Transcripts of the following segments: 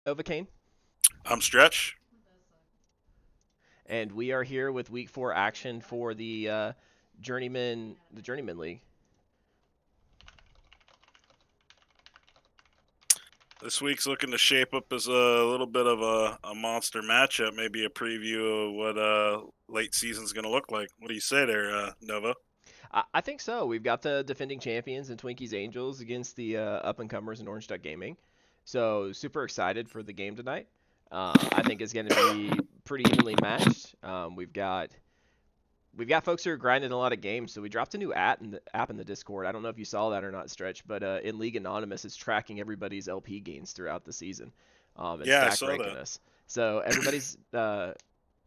Novocaine, I'm Stretch. and we are here with Week 4 action for the Journeyman League. This week's looking to shape up as a little bit of a monster matchup, maybe a preview of what late season's going to look like. What do you say there, Nova? I think so. We've got the defending champions and Twinkies Angels against the up and comers in Orange Duck Gaming. So super excited for the game tonight. I think it's going to be pretty evenly matched. We've got folks who are grinding a lot of games, so we dropped a new app in the Discord. I don't know if you saw that or not, Stretch, but in League Anonymous, it's tracking everybody's LP gains throughout the season, and Yeah, I stack saw ranking that. us. So everybody's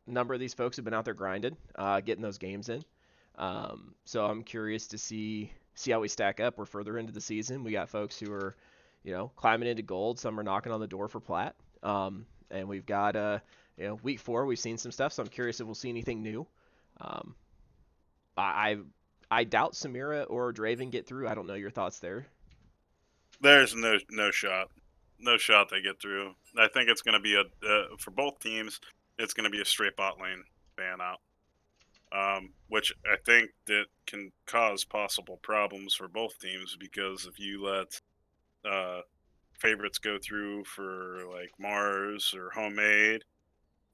number of these folks have been out there grinded, getting those games in. So I'm curious to see how we stack up. We're further into the season. We got folks who are, climbing into gold. Some are knocking on the door for plat. And we've got week 4. We've seen some stuff, so I'm curious if we'll see anything new. Um, I I doubt Samira or Draven get through. I don't know your thoughts there. There's no shot, no shot they get through. I think it's going to be a for both teams. It's going to be a straight bot lane ban out, which I think that can cause possible problems for both teams because if you let uh, favorites go through for like Mars or Homemade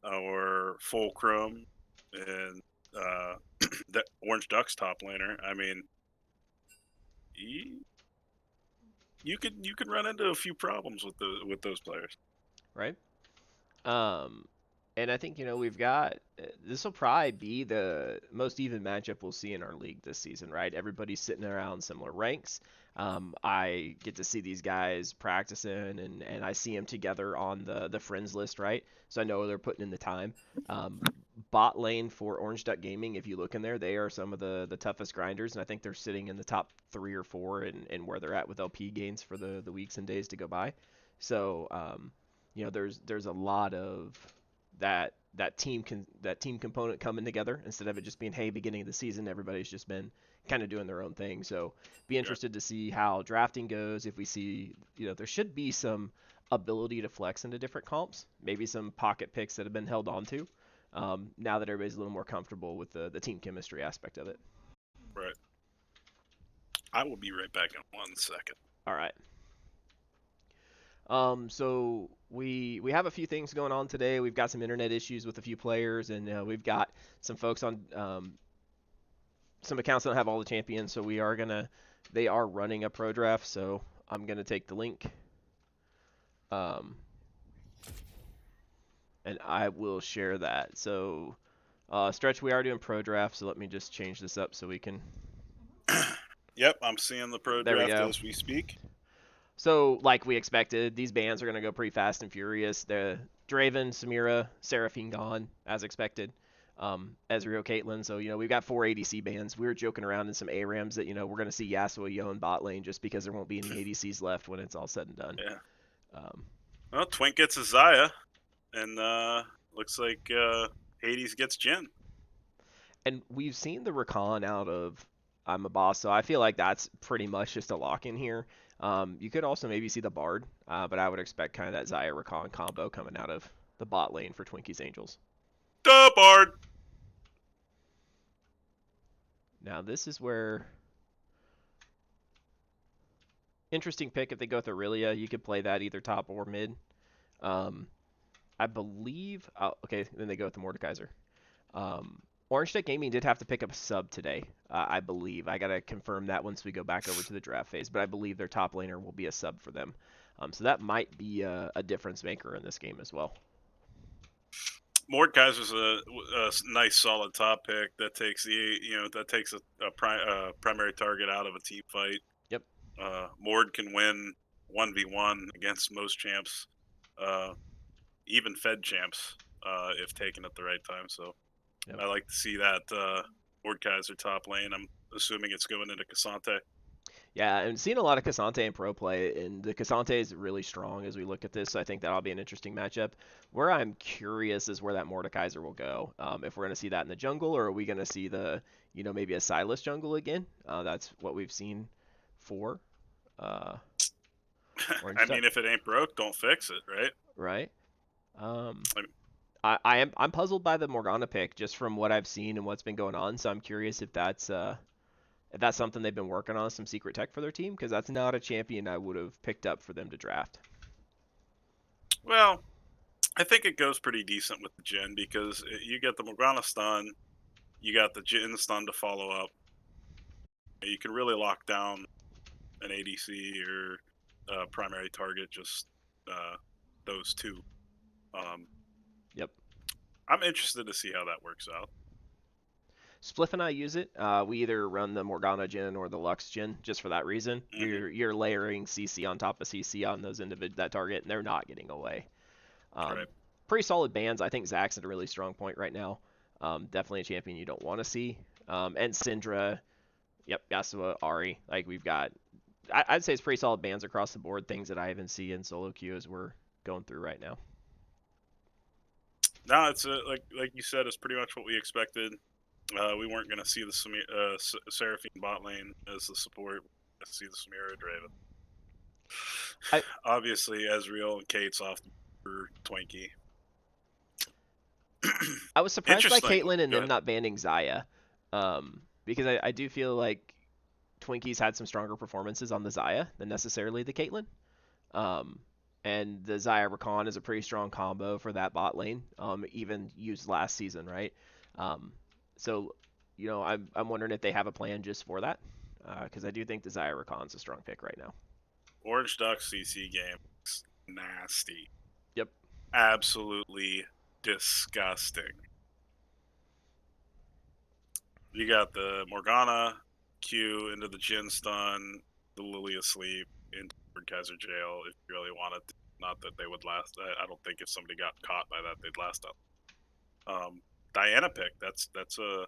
or Fulcrum and uh, the Orange Ducks top laner. I mean, you could run into a few problems with those players. Right? Um, and I think we've got this will probably be the most even matchup we'll see in our league this season, right? Everybody's sitting around similar ranks. I get to see these guys practicing, and I see them together on the friends list, right? So I know they're putting in the time. Um, Bot lane for Orange Duck Gaming, if you look in there, they are some of the toughest grinders, and I think they're sitting in the top 3 or 4 in where they're at with LP gains for the weeks and days to go by. So there's a lot of that team component coming together instead of it just being, hey, beginning of the season everybody's just been kind of doing their own thing. So be Yeah, interested to see how drafting goes. If we see, there should be some ability to flex into different comps, maybe some pocket picks that have been held onto. Now that everybody's a little more comfortable with the team chemistry aspect of it. right. I will be right back in 1 second. All right. So we have a few things going on today. We've got some internet issues with a few players, and we've got some folks on some accounts don't have all the champions. So they are running a pro draft. So I'm gonna take the link, um, and I will share that. So Stretch, we are doing pro draft. So let me just change this up so we can. Yep, I'm seeing the pro There we draft go. as we speak. So, like we expected, these bans are going to go pretty fast and furious. The Draven, Samira, Seraphine gone, as expected. Ezreal, Caitlyn. So, we've got 4 ADC bans. We were joking around in some ARAMs that, we're going to see Yasuo, Yo, and bot lane just because there won't be any ADCs left when it's all said and done. Yeah. Um, Well, Twink gets a Zaya, and looks like Hades gets Jin. and we've seen the Rakan out of I'm a boss, so I feel like that's pretty much just a lock in here. You could also maybe see the Bard, but I would expect kind of that Zaya Rakan combo coming out of the bot lane for Twinkies Angels. The Bard. Now this is where interesting pick if they go with Aurelia. You could play that either top or mid. Um, I believe. Oh, okay, then they go with the Mordekaiser. Orange Tech Gaming did have to pick up a sub today. I believe. I gotta confirm that once we go back over to the draft phase, but I believe their top laner will be a sub for them. So that might be a difference maker in this game as well. Mordekaiser's a nice solid top pick that takes a primary target out of a team fight. Yep. Mord can win 1v1 against most champs, uh, even Fed champs, if taken at the right time. So Yep. I like to see that Mordekaiser top lane. I'm assuming it's going into Cassante. Yeah, and seeing a lot of Cassante in pro play, and the Cassante is really strong as we look at this. So I think that'll be an interesting matchup. Where I'm curious is where that Mordekaiser will go. If we're going to see that in the jungle, or are we going to see maybe a Silas jungle again? That's what we've seen for. Uh, Orange I Duck, mean, if it ain't broke, don't fix it, right? right? Um, I mean, I'm puzzled by the Morgana pick just from what I've seen and what's been going on. So I'm curious if that's something they've been working on, some secret tech for their team, because that's not a champion I would have picked up for them to draft. well, I think it goes pretty decent with the Jin because you get the Morgana stun, you got the Jin stun to follow up. You can really lock down an ADC or primary target, just uh, those two. Um, Yep. I'm interested to see how that works out. Spliff and I use it. We either run the Morgana Gen or the Lux Gen just for that reason. Hmm. You're layering CC on top of CC on those that target, and they're not getting away. Right. Um, Pretty solid bans. I think Zack's at a really strong point right now. Definitely a champion you don't want to see. And Syndra, yep, Yasuo, Ari. Like we've got, I'd say it's pretty solid bans across the board. Things that I even see in solo queue as we're going through right now. No, it's like you said, it's pretty much what we expected. We weren't going to see the Seraphine bot lane as the support. We see the Samira Draven. I Obviously, Ezreal and Kate's off for Twinkie. I was surprised by Interesting. Caitlyn and Go them ahead. not banning Xayah, because I do feel like Twinkie's had some stronger performances on the Xayah than necessarily the Caitlyn. Um, and the Xayah Rakan is a pretty strong combo for that bot lane, even used last season, right? Um, so, I'm wondering if they have a plan just for that, because I do think the Xayah Rakan's a strong pick right now. Orange Duck CC game. Nasty. Yep. Absolutely disgusting. You got the Morgana Q into the Jin stun, the Lily asleep, into Kaiser jail if you really wanted to. Not that they would last. I don't think if somebody got caught by that, they'd last up. Diana pick. That's a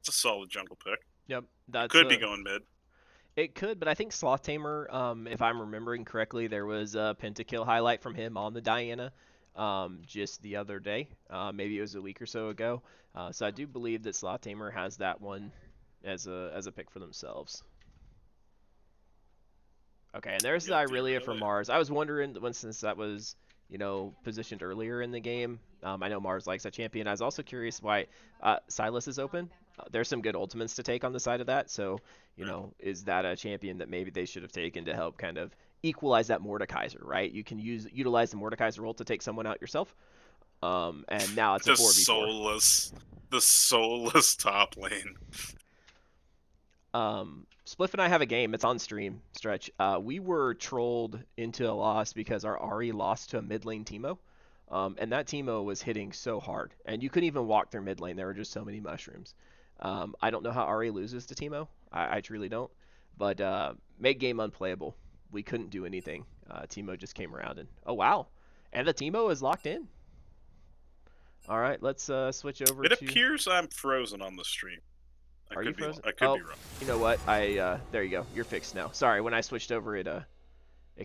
solid jungle pick. Yep. It That's could be a going mid. It could, but I think Sloth Tamer, if I'm remembering correctly, there was a pentakill highlight from him on the Diana just the other day. Maybe it was a week or so ago. So I do believe that Sloth Tamer has that one as a pick for themselves. Okay, and there's the Get the Irelia for Aurelia. Mars. I was wondering since that was positioned earlier in the game. I know Mars likes that champion. I was also curious why Silas is open. There's some good ultimates to take on the side of that. So Right. is that a champion that maybe they should have taken to help kind of equalize that Mordekaiser, right? You can utilize the Mordekaiser ult to take someone out yourself. And now it's a The 4v4. soulless, the soulless top lane. Spliff and I have a game. It's on stream. Stretch. We were trolled into a loss because our Ari lost to a mid lane Teemo, and that Teemo was hitting so hard, and you couldn't even walk through mid lane. There were just so many mushrooms. I don't know how Ari loses to Teemo. I truly don't. But made game unplayable. We couldn't do anything. Teemo just came around and oh wow, and the Teemo is locked in. All right, let's switch over It to. appears I'm frozen on the stream. Are you frozen? I could be Oh, wrong. you know what? There you go. You're fixed now. Sorry, when I switched over, it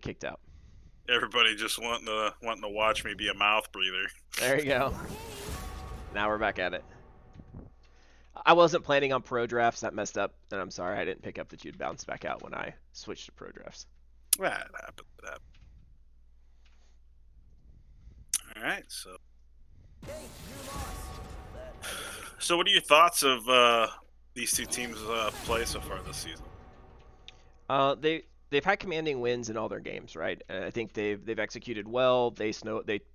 kicked out. Everybody just wanting to watch me be a mouth breather. There you go. Now we're back at it. I wasn't planning on pro drafts. That messed up, and I'm sorry I didn't pick up that you'd bounce back out when I switched to pro drafts. That happened. That happened. All right. So what are your thoughts of these two teams' play so far this season? They've had commanding wins in all their games, right? And I think they've executed well. They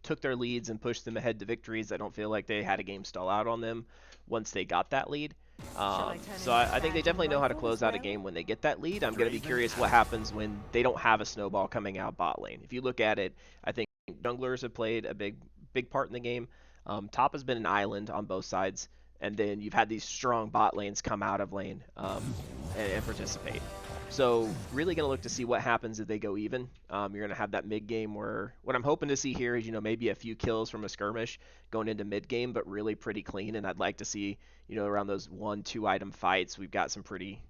took their leads and pushed them ahead to victories. I don't feel like they had a game stall out on them once they got that lead. So I think they definitely know how to close out a game when they get that lead. I'm going to be curious what happens when they don't have a snowball coming out bot lane. If you look at it, I think junglers have played a big part in the game. Top has been an island on both sides, and then you've had these strong bot lanes come out of lane and participate. So really going to look to see what happens if they go even. You're going to have that mid game where what I'm hoping to see here is maybe a few kills from a skirmish going into mid game, but really pretty clean. And I'd like to see around those 1-2 item fights, we've got some pretty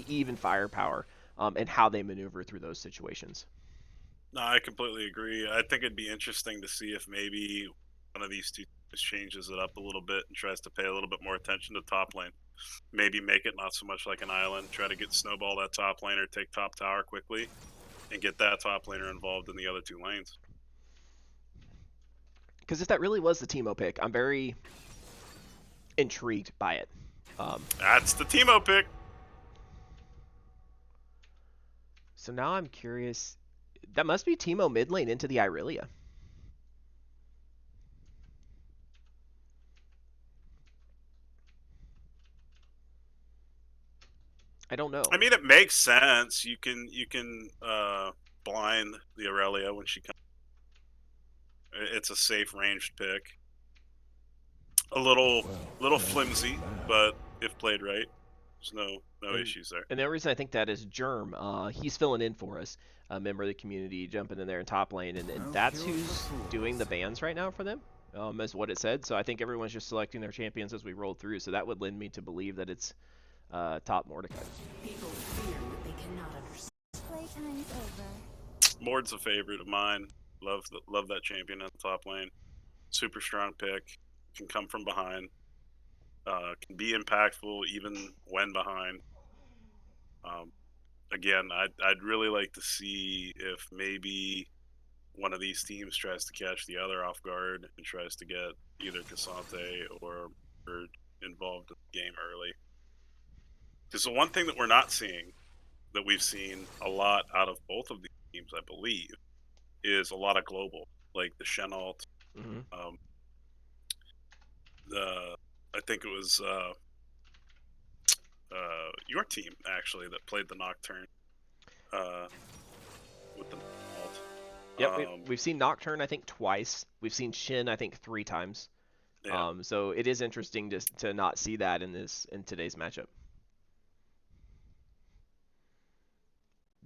even firepower and how they maneuver through those situations. No, I completely agree. I think it'd be interesting to see if maybe one of these two teams changes it up a little bit and tries to pay a little bit more attention to top lane. Maybe make it not so much like an island. Try to get snowball that top lane or take top tower quickly, and get that top laner involved in the other two lanes. Because if that really was the Teemo pick, I'm very intrigued by it. That's the Teemo pick. So now I'm curious. That must be Teemo mid lane into the Irelia. I don't know. I mean, it makes sense. You can blind the Aurelia when she comes. It's a safe ranged pick. A little flimsy, but if played right, there's no And issues there. and the only reason I think that is Germ. He's filling in for us, a member of the community, jumping in there in top lane, and that's who's doing the bans right now for them. Is what it said. So I think everyone's just selecting their champions as we roll through. So that would lend me to believe that it's top Mordecai. People fear what they cannot understand. Playtime's over. Mord's a favorite of mine. Love that champion at the top lane. Super strong pick. Can come from behind. Can be impactful even when behind. Um, Again, I'd really like to see if maybe one of these teams tries to catch the other off guard and tries to get either Cassante or Bird involved in the game early. Because the one thing that we're not seeing, that we've seen a lot out of both of these teams, I believe, is a lot of global, like the Chenault, Mm-hmm. um, the I think it was your team actually that played the Nocturne uh, with the Yep, Chenault. we've seen Nocturne I think twice. We've seen Shin I think 3 times. Yeah, So it is interesting to not see that in today's matchup.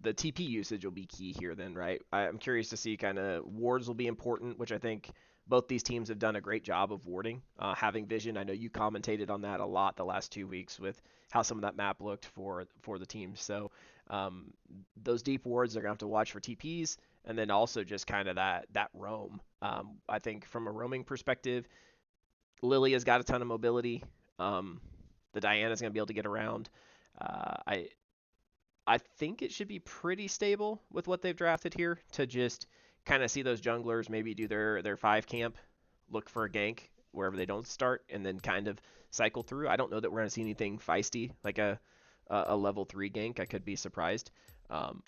The TP usage will be key here then, right? I'm curious to see kind of wards will be important, which I think both these teams have done a great job of warding. Having vision, I know you commentated on that a lot the last 2 weeks with how some of that map looked for the team. So um, those deep wards they're gonna have to watch for TPs, and then also just kind of that roam. I think from a roaming perspective, Lilia's got a ton of mobility. Um, the Diana's gonna be able to get around. I think it should be pretty stable with what they've drafted here to just kind of see those junglers maybe do their 5 camp, look for a gank wherever they don't start, and then kind of cycle through. I don't know that we're gonna see anything feisty like a level 3 gank. I could be surprised.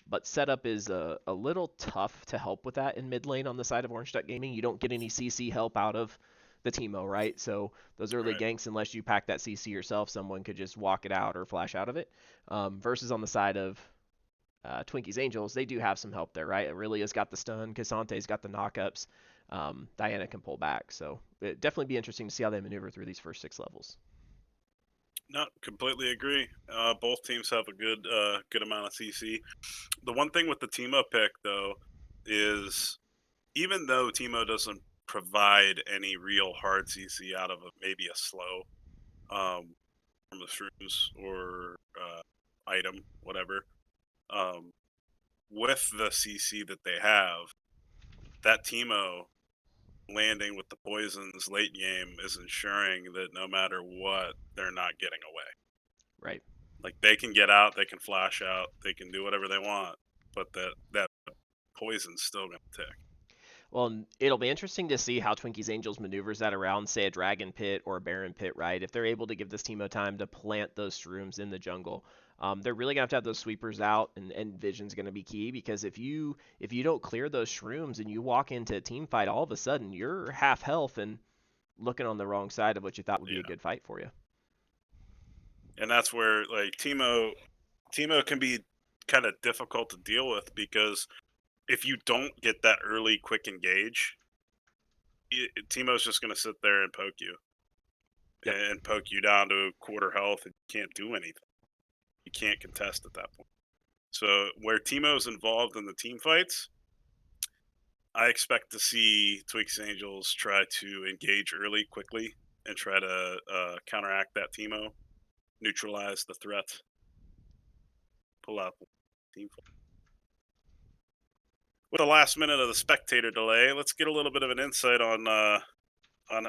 But setup is a little tough to help with that in mid lane on the side of Orange Duck Gaming. You don't get any CC help out of the Teemo, right? So those early right. ganks, unless you pack that CC yourself, someone could just walk it out or flash out of it. Versus on the side of Twinkies Angels, they do have some help there, right? Aurelia's got the stun, Cassante's got the knockups, Diana can pull back. So it definitely be interesting to see how they maneuver through these first 6 levels. No, completely agree. Both teams have a good amount of CC. The one thing with the Teemo pick though is even though Teemo doesn't provide any real hard CC out of maybe a slow um, from the shrooms or item, whatever, um, with the CC that they have, that Teemo landing with the poisons late game is ensuring that no matter what, they're not getting away. Right. Like they can get out, they can flash out, they can do whatever they want, but that poison's still gonna tick. Well, it'll be interesting to see how Twinkies Angels maneuvers that around, say, a Dragon Pit or a Baron Pit, right? If they're able to give this Teemo time to plant those shrooms in the jungle, they're really gonna have those sweepers out, and Vision's gonna be key because if you don't clear those shrooms and you walk into a team fight, all of a sudden you're half health and looking on the wrong side of what you thought would be a Yeah, good fight for you. and that's where like Teemo can be kind of difficult to deal with because if you don't get that early quick engage, Teemo's just gonna sit there and poke you Yep. and poke you down to quarter health and you can't do anything. You can't contest at that point. So where Teemo's involved in the team fights, I expect to see Twix Angels try to engage early, quickly, and try to counteract that Teemo, neutralize the threat, pull out the team fight. With the last minute of the spectator delay, let's get a little bit of an insight on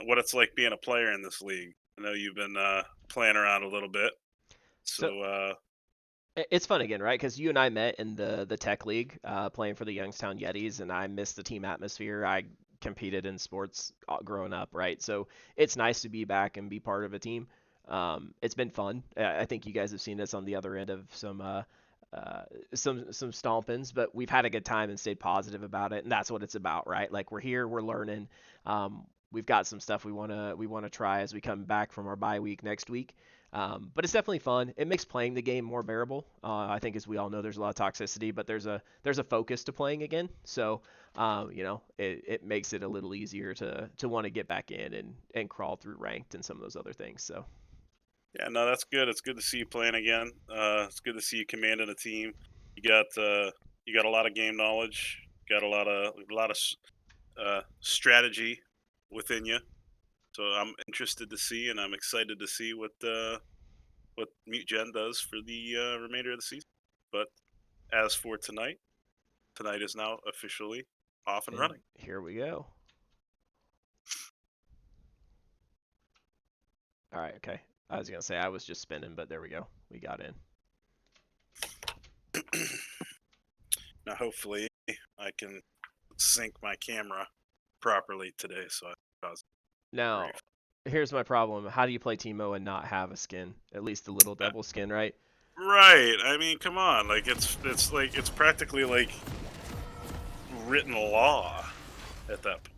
what it's like being a player in this league. I know you've been playing around a little bit, So so It's fun again, right? Because you and I met in the tech league, playing for the Youngstown Yetis, and I miss the team atmosphere. I competed in sports growing up, right? So it's nice to be back and be part of a team. It's been fun. I think you guys have seen us on the other end of uh, some stompings, but we've had a good time and stayed positive about it, and that's what it's about, right? Like we're here, we're learning. We've got some stuff we wanna try as we come back from our bye week next week. But it's definitely fun. It makes playing the game more bearable. I think, as we all know, there's a lot of toxicity, but there's a focus to playing again. So, it makes it a little easier to want to get back in and crawl through ranked and some of those other things. So, Yeah, no, that's good. It's good to see you playing again. It's good to see you commanding a team. You got a lot of game knowledge. Got a lot of strategy within you. So I'm interested to see, and I'm excited to see what Mute Gen does for the remainder of the season. But as for tonight, tonight is now officially off and and running. here we go. All right, okay. I was gonna say I was just spinning, but there we go. We got in. Now, hopefully, I can sync my camera properly today, so I was Now, brief. here's my problem. How do you play Teemo and not have a skin? At least the little Uh, devil skin, right? Right. I mean, come on. Like it's practically like written law at that point.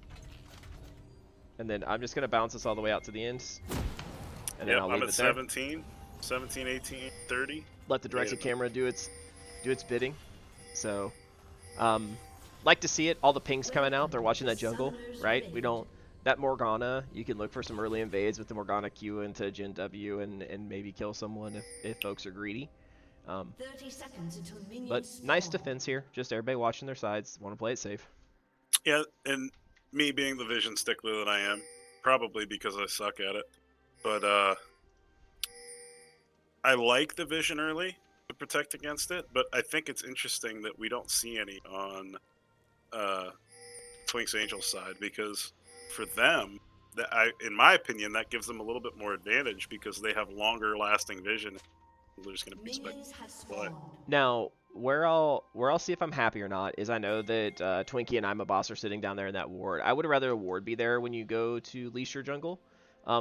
And then I'm just gonna bounce us all the way out to the end, and then Yep, I'll I'm leave at it there. 17, 18, 30. Let the directed camera do its bidding. So, um, like to see it. All the pings coming out. They're watching that jungle, right? We don't that Morgana. You can look for some early invades with the Morgana Q into Gen W and maybe kill someone if folks are greedy. Um, 30 seconds until but minions nice spawn. defense here. Just everybody watching their sides. Want to play it safe. Yeah, and me being the vision stickler that I am, probably because I suck at it, but I like the vision early to protect against it. But I think it's interesting that we don't see any on uh, Twinks Angels side because for them, in my opinion, that gives them a little bit more advantage because they have longer lasting vision. They're just going to be expected Minions have to play. spawned. Now, where I'll see if I'm happy or not is I know that Twinkie and I'm a boss are sitting down there in that ward. I would rather a ward be there when you go to leash your jungle,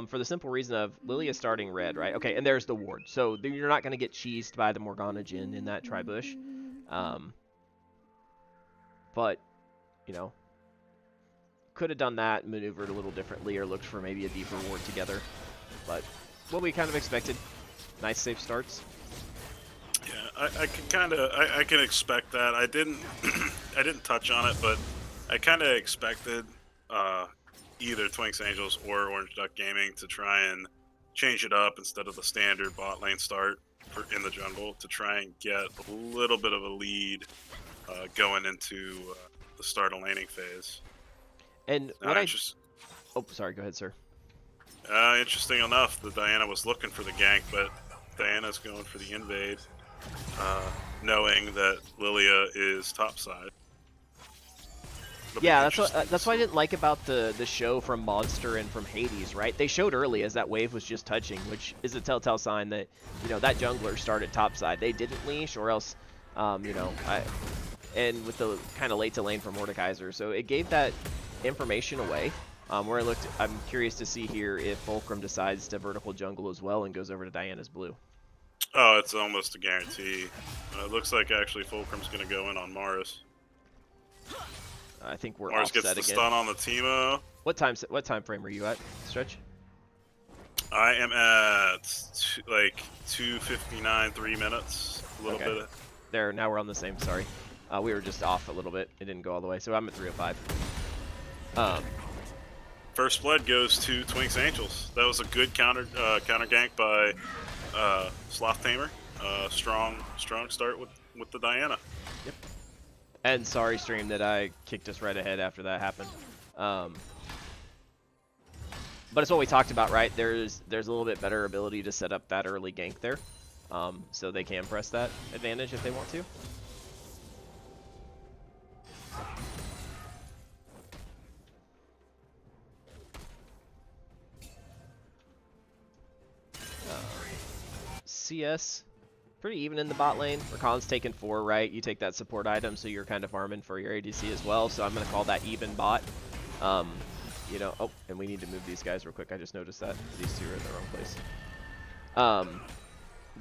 for the simple reason of Lily is starting red, right? Okay, and there's the ward, so you're not gonna get cheesed by the Morgana Jin in that tribush. Um, but you know, could have done that, maneuvered a little differently, or looked for maybe a deeper ward together. But what we kind of expected. Nice safe starts. Yeah, I can kind of I can expect that. I didn't I didn't touch on it, but I kind of expected uh, either Twinks Angels or Orange Duck Gaming to try and change it up instead of the standard bot lane start in the jungle to try and get a little bit of a lead going into the start of laning phase. And what Now, I oh sorry, go ahead, sir. interesting enough, that Diana was looking for the gank, but Diana's going for the invade, uh, knowing that Lilia is topside. Yeah, that's what I didn't like about the show from Monster and from Hades, right? They showed early as that wave was just touching, which is a telltale sign that that jungler started topside. They didn't leash, or else, and with the kind of late to lane for Mordekaiser, so it gave that information away. Where I'm curious to see here if Fulcrum decides to vertical jungle as well and goes over to Diana's blue. Oh, it's almost a guarantee. It looks like actually Fulcrum's going to go in on Mars. I think we're Mars gets offset the again. stun on the Teemo. What time frame are you at, Stretch? I am at like 2:59, 3 minutes. A little Okay. bit. There, now we're on the same. Sorry, we were just off a little bit. It didn't go all the way, so I'm at 305. First blood goes to Twinks Angels. That was a good counter gank by Sloth Tamer. Strong start with the Diana. Yep. And sorry, stream, that I kicked us right ahead after that happened. But it's what we talked about, right? There's a little bit better ability to set up that early gank there, so they can press that advantage if they want to. CS pretty even in the bot lane. Rakan's taking 4, right? You take that support item, so you're kind of farming for your ADC as well. So I'm gonna call that even bot. You know, oh, and we need to move these guys real quick. I just noticed that these two are in the wrong place.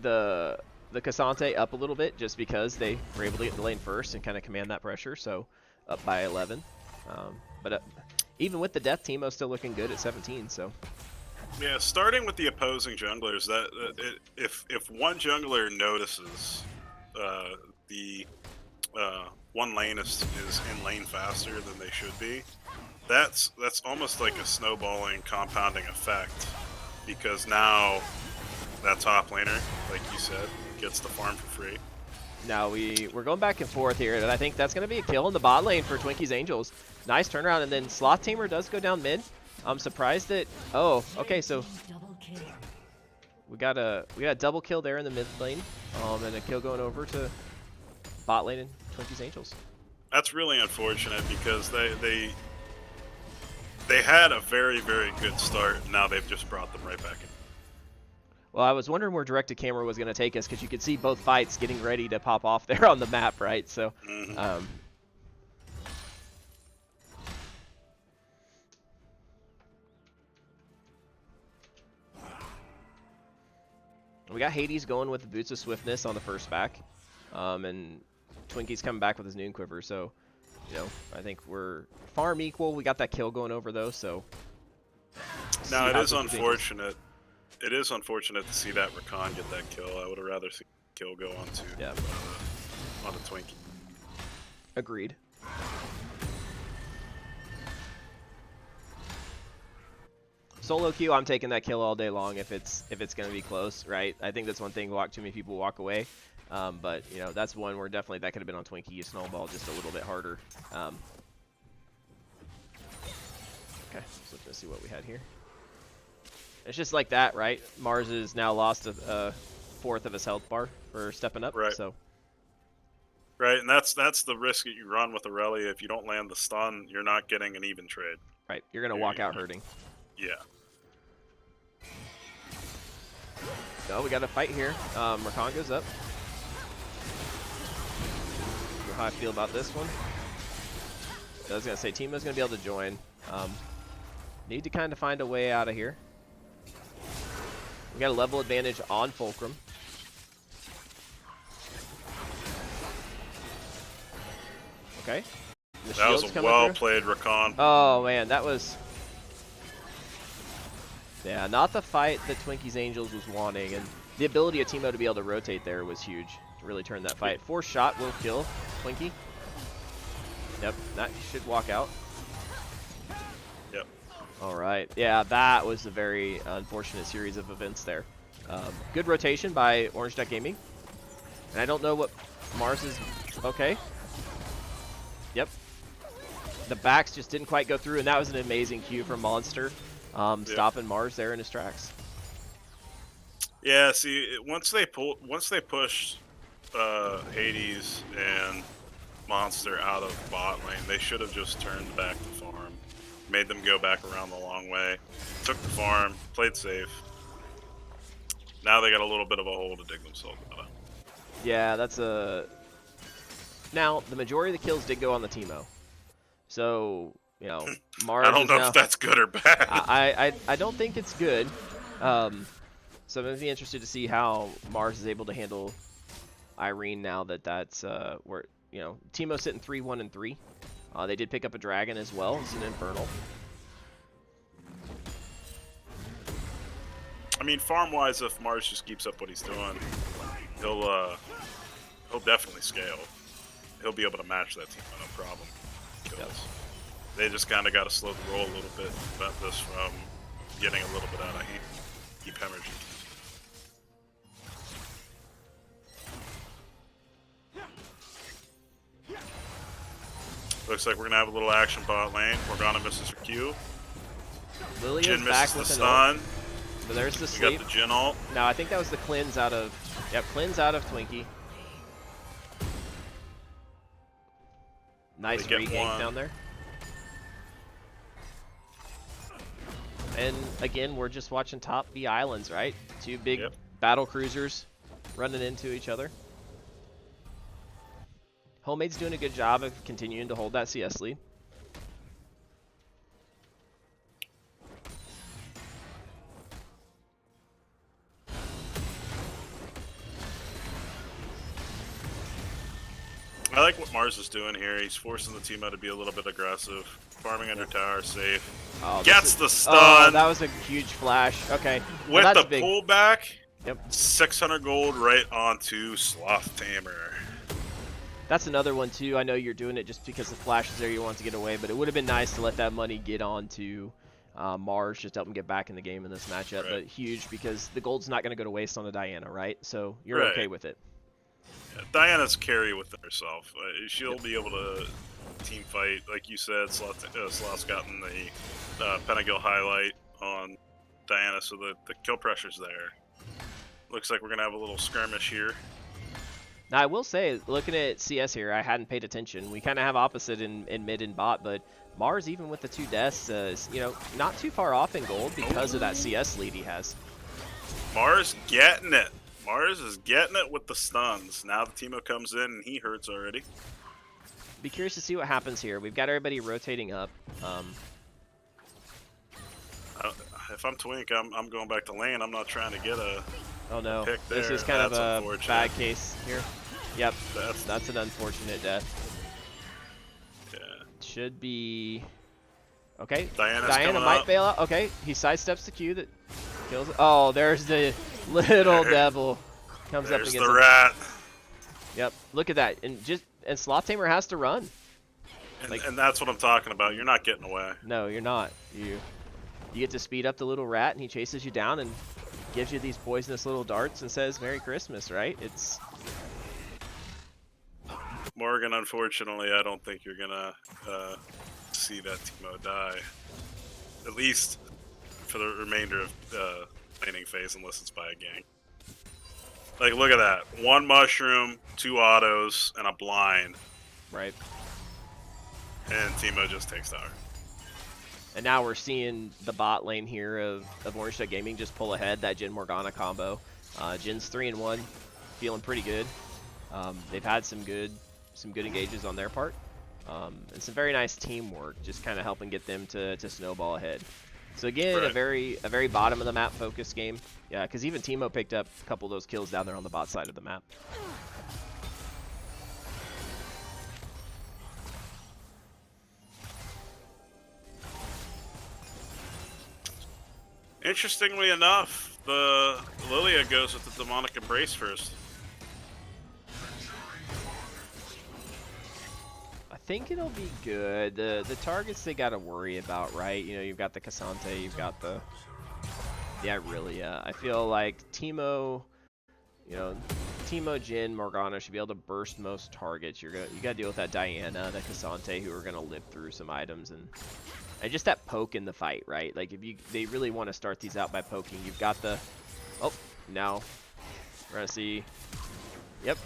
The Cassante up a little bit just because they were able to get in the lane first and kind of command that pressure. So up by 11. But even with the death, Teemo's still looking good at 17. So. Yeah, starting with the opposing junglers, if one jungler notices the one lane is in lane faster than they should be, that's almost like a snowballing, compounding effect, because now that top laner, like you said, gets the farm for free. Now we're going back and forth here, and I think that's going to be a kill in the bot lane for Twinkies Angels. Nice turnaround, and then Sloth Tamer does go down mid. I'm surprised that. Oh, okay, so we got a double kill there in the mid lane, and a kill going over to bot lane and Twinkies Angels. That's really unfortunate because they had a very, very good start. And now they've just brought them right back in. Well, I was wondering where direct to camera was going to take us because you could see both fights getting ready to pop off there on the map, right? So. We got Hades going with the Boots of Swiftness on the first back, and Twinkie's coming back with his Noon Quiver, so, you know, I think we're farm equal. We got that kill going over, though, so... Now, it is unfortunate. It is unfortunate to see that Rakan get that kill. I would have rather seen the kill go onto, on a Twinkie. Agreed. Solo queue, I'm taking that kill all day long if it's going to be close, right? I think that's one thing. Too many people walk away, but you know that's one where definitely that could have been on Twinkie. You snowball just a little bit harder. Okay, so let's see what we had here. It's just like that, right? Mars has now lost a fourth of his health bar for stepping up. Right. So. Right, and that's the risk that you run with Aurelia. If you don't land the stun, you're not getting an even trade. Right, you're gonna walk out hurting. Yeah. No, we got a fight here. Rakan goes up. I don't know how I feel about this one. I was gonna say Teemo's gonna be able to join. Need to kind of find a way out of here. We got a level advantage on Fulcrum. Okay. That was a well-played Rakan. Oh, man, that was... Yeah, not the fight that Twinkies Angels was wanting, and the ability of Teemo to be able to rotate there was huge to really turn that fight. 4 shot will kill Twinkie. Yep, that should walk out. Yep. All right. Yeah, that was a very unfortunate series of events there. Good rotation by Orange Duck Gaming. And I don't know what Mars is... Okay. Yep. The backs just didn't quite go through, and that was an amazing cue from Monster. Stopping Mars there in his tracks. Yeah, see, once they pushed Hades and Monster out of bot lane, they should have just turned back the farm, made them go back around the long way, took the farm, played safe. Now they got a little bit of a hole to dig themselves out of. Yeah, that's a... Now, the majority of the kills did go on the Teemo. So... You know, Mars I don't know if that's good or bad. I don't think it's good. So I'm gonna be interested to see how Mars is able to handle Irene now that that's where Teemo's sitting 3-1 and 3. They did pick up a dragon as well. It's an Infernal. I mean, farm-wise, if Mars just keeps up what he's doing, he'll definitely scale. He'll be able to match that team, no problem. Yep. They just kind of got to slow the roll a little bit to prevent this from getting a little bit out of heap hemorrhaging. Looks like we're going to have a little action bot lane. Morgana misses her Q. Lilia Jhin back misses the with stun. So there's the We sleep. got the Jhin ult. No, I think that was the cleanse out of... Yep, cleanse out of Twinkie. Nice re-gank down there. And again, we're just watching top B islands, right? 2 big battle cruisers running into each other. Homemade's doing a good job of continuing to hold that CS lead. I like what Mars is doing here. He's forcing the team out to be a little bit aggressive. Farming under tower, safe. Oh, Gets the stun. Oh, that was a huge flash. Okay. With well, the big. pullback, Yep. 600 gold right onto Sloth Tamer. That's another one too. I know you're doing it just because the flash is there, you want to get away, but it would have been nice to let that money get onto Mars, just help him get back in the game in this matchup. Right. But huge because the gold's not going to go to waste on a Diana, right? So you're Right. okay with it. Yeah, Diana's carry within herself. She'll be able to team fight, like you said. Sloth's gotten the Pentakill highlight on Diana, so the kill pressure's there. Looks like we're gonna have a little skirmish here. Now I will say, looking at CS here, I hadn't paid attention. We kind of have opposite in mid and bot, but Mars, even with the 2 deaths, is not too far off in gold because of that CS lead he has. Mars getting it. Mars is getting it with the stuns. Now the Teemo comes in and he hurts already. Be curious to see what happens here. We've got everybody rotating up. If I'm Twink, I'm going back to lane. I'm not trying to get a Oh no, pick this there. is kind That's of a unfortunate. bad case here. Yep, That's that's an unfortunate death. yeah. Should be... Okay, Diana might up. bail out. Okay, he sidesteps the Q that kills it. Oh, there's the little devil. Comes up There's against the him. rat. Yep, look at that. And Sloth Tamer has to run. And that's what I'm talking about. You're not getting away. No, you're not. You get to speed up the little rat, and he chases you down and gives you these poisonous little darts and says Merry Christmas, right? It's... Morgan, unfortunately, I don't think you're gonna see that Teemo die. At least for the remainder of laning phase, unless it's by a gang. Like, look at that. 1 mushroom, 2 autos, and a blind. Right. And Teemo just takes tower. And now we're seeing the bot lane here of Orange Tech Gaming just pull ahead, that Jhin Morgana combo. Jin's 3-1, feeling pretty good. They've had some good engages on their part. And some very nice teamwork, just kind of helping get them to snowball ahead. So again, Right. a very bottom of the map focus game. Yeah, because even Teemo picked up a couple of those kills down there on the bot side of the map. Interestingly enough, the Lilia goes with the Demonic Embrace first. I think it'll be good. The targets they got to worry about, right? You've got the Cassante, you've got the... Yeah, really, I feel like Teemo, Jhin, Morgana should be able to burst most targets. You got to deal with that Diana, that Cassante, who are going to live through some items, and just that poke in the fight, right? Like, they really want to start these out by poking. You've got the... Oh, now we're going to see... Yep.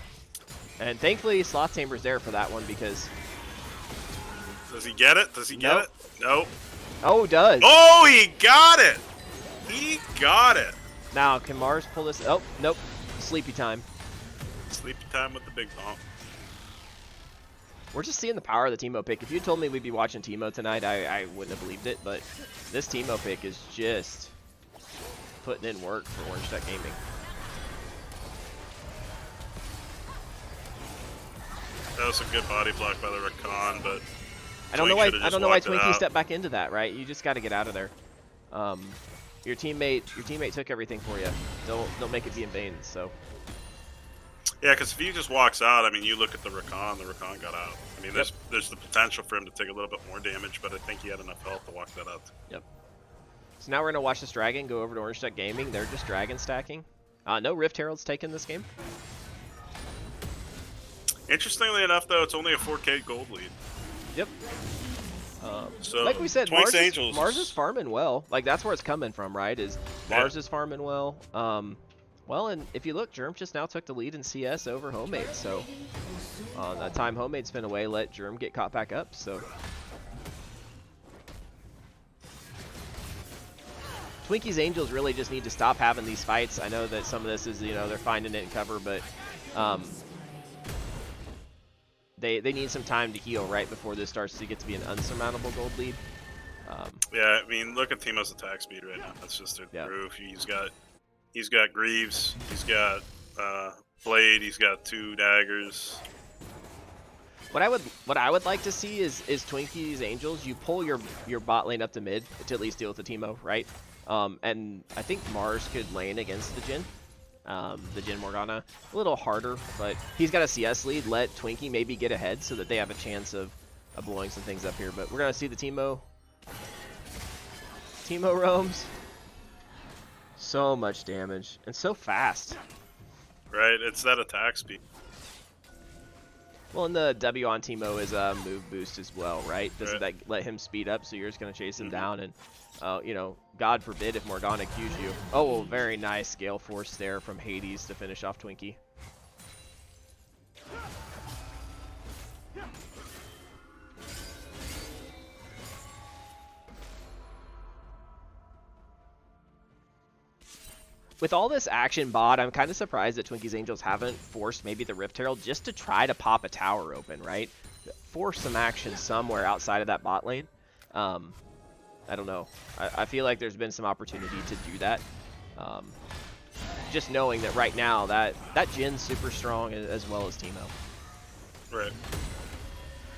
And thankfully, Sloth Tamer's there for that one because... Does he get it? Does he get it? Nope. Oh, does. Oh, he got it! He got it! Now, can Mars pull this? Oh, nope. Sleepy time. Sleepy time with the big bump. We're just seeing the power of the Teemo pick. If you told me we'd be watching Teemo tonight, I wouldn't have believed it, but this Teemo pick is just putting in work for Orange Tech Gaming. That was a good body block by the Rakan, but I don't know why walked it Twinkie out. stepped back into that, right? You just got to get out of there. Your teammate took everything for you. Don't make it be in vain. So yeah, because if he just walks out, I mean, you look at the Rakan got out. I mean, there's the potential for him to take a little bit more damage, but I think he had enough health to walk that out. Yep. So now we're gonna watch this dragon go over to Orange Tech Gaming. They're just dragon stacking. No Rift Heralds taken this game. Interestingly enough, though, it's only a 4K gold lead. Yep. So, like we said, Twink's Mars is farming well. Like, that's where it's coming from, right? Is Mars is farming well. Well, and if you look, Germ just now took the lead in CS over Homemade. So that time Homemade's been away, let Germ get caught back up. So Twinkies Angels really just need to stop having these fights. I know that some of this is, you know, they're finding it in cover, but they need some time to heal right before this starts to get to be an unsurmountable gold lead. Yeah, I mean, look at Teemo's attack speed right now. That's just through the roof. He's got Greaves. He's got Blade. He's got 2 daggers. What I would like to see is Twinkies Angels. You pull your bot lane up to mid to at least deal with the Teemo, right? And I think Mars could lane against the Jhin Morgana a little harder, but he's got a CS lead. Let Twinkie maybe get ahead so that they have a chance of blowing some things up here. But we're gonna see the Teemo roams. So much damage and so fast. Right, it's that attack speed. Well, and the W on Teemo is a move boost as well, right? Doesn't that let him speed up, so you're just going to chase him down, and, you know, God forbid if Morgana Qs you. Oh, well, very nice Gale Force there from Hades to finish off Twinkie. With all this action bot, I'm kind of surprised that Twinkies Angels haven't forced maybe the Rift Herald just to try to pop a tower open, right? Force some action somewhere outside of that bot lane. I don't know. I feel like there's been some opportunity to do that. Just knowing that right now that Jhin's super strong as well as Teemo. Right.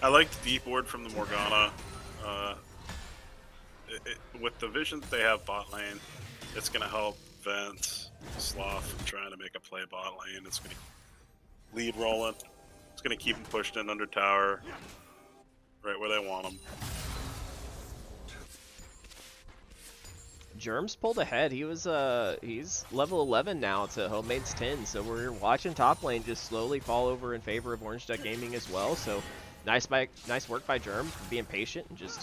I like the deep ward from the Morgana. With the vision that they have bot lane, it's going to help Vent, Sloth from trying to make a play bot lane. It's going to lead rolling. It's going to keep them pushed in under tower, right where they want them. Germs pulled ahead. He's level 11 now to Homemade's 10, so we're watching top lane just slowly fall over in favor of Orange Duck Gaming as well. So nice work by Germ for being patient and just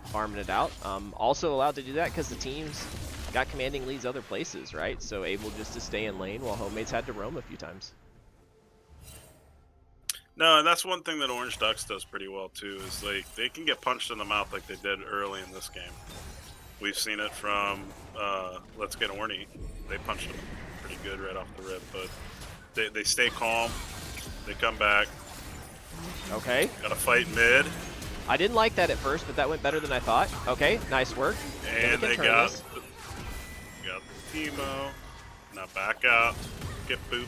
farming it out. Also allowed to do that because the teams got commanding leads other places, right? So able just to stay in lane while Homemade's had to roam a few times. No, and that's one thing that Orange Ducks does pretty well too, is like they can get punched in the mouth like they did early in this game. We've seen it from Let's Get Orny. They punched him pretty good right off the rip, but they stay calm. They come back. Okay. Got to fight mid. I didn't like that at first, but that went better than I thought. Okay, nice work. And they got Teemo. Now back out. Get booped.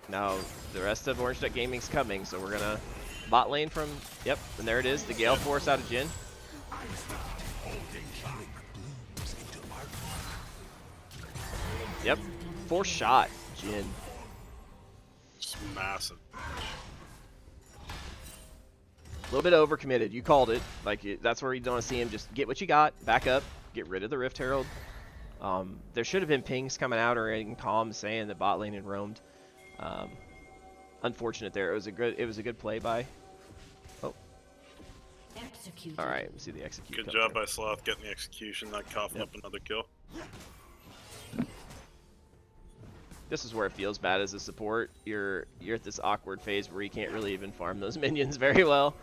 Now the rest of Orange Duck Gaming's coming, so we're gonna bot lane from, yep, and there it is, the Gale Force out of Jhin. Yep, force shot, Jhin. It's massive. A little bit overcommitted. You called it. Like, that's where you don't want to see him. Just get what you got, back up, get rid of the Rift Herald. There should have been pings coming out or in comms saying that bot lane had roamed. Unfortunate there. It was a good play by. Oh. Execute. All right, let's see the execute. Good job by Sloth getting the execution, not coughing up another kill. This is where it feels bad as a support. You're at this awkward phase where you can't really even farm those minions very well,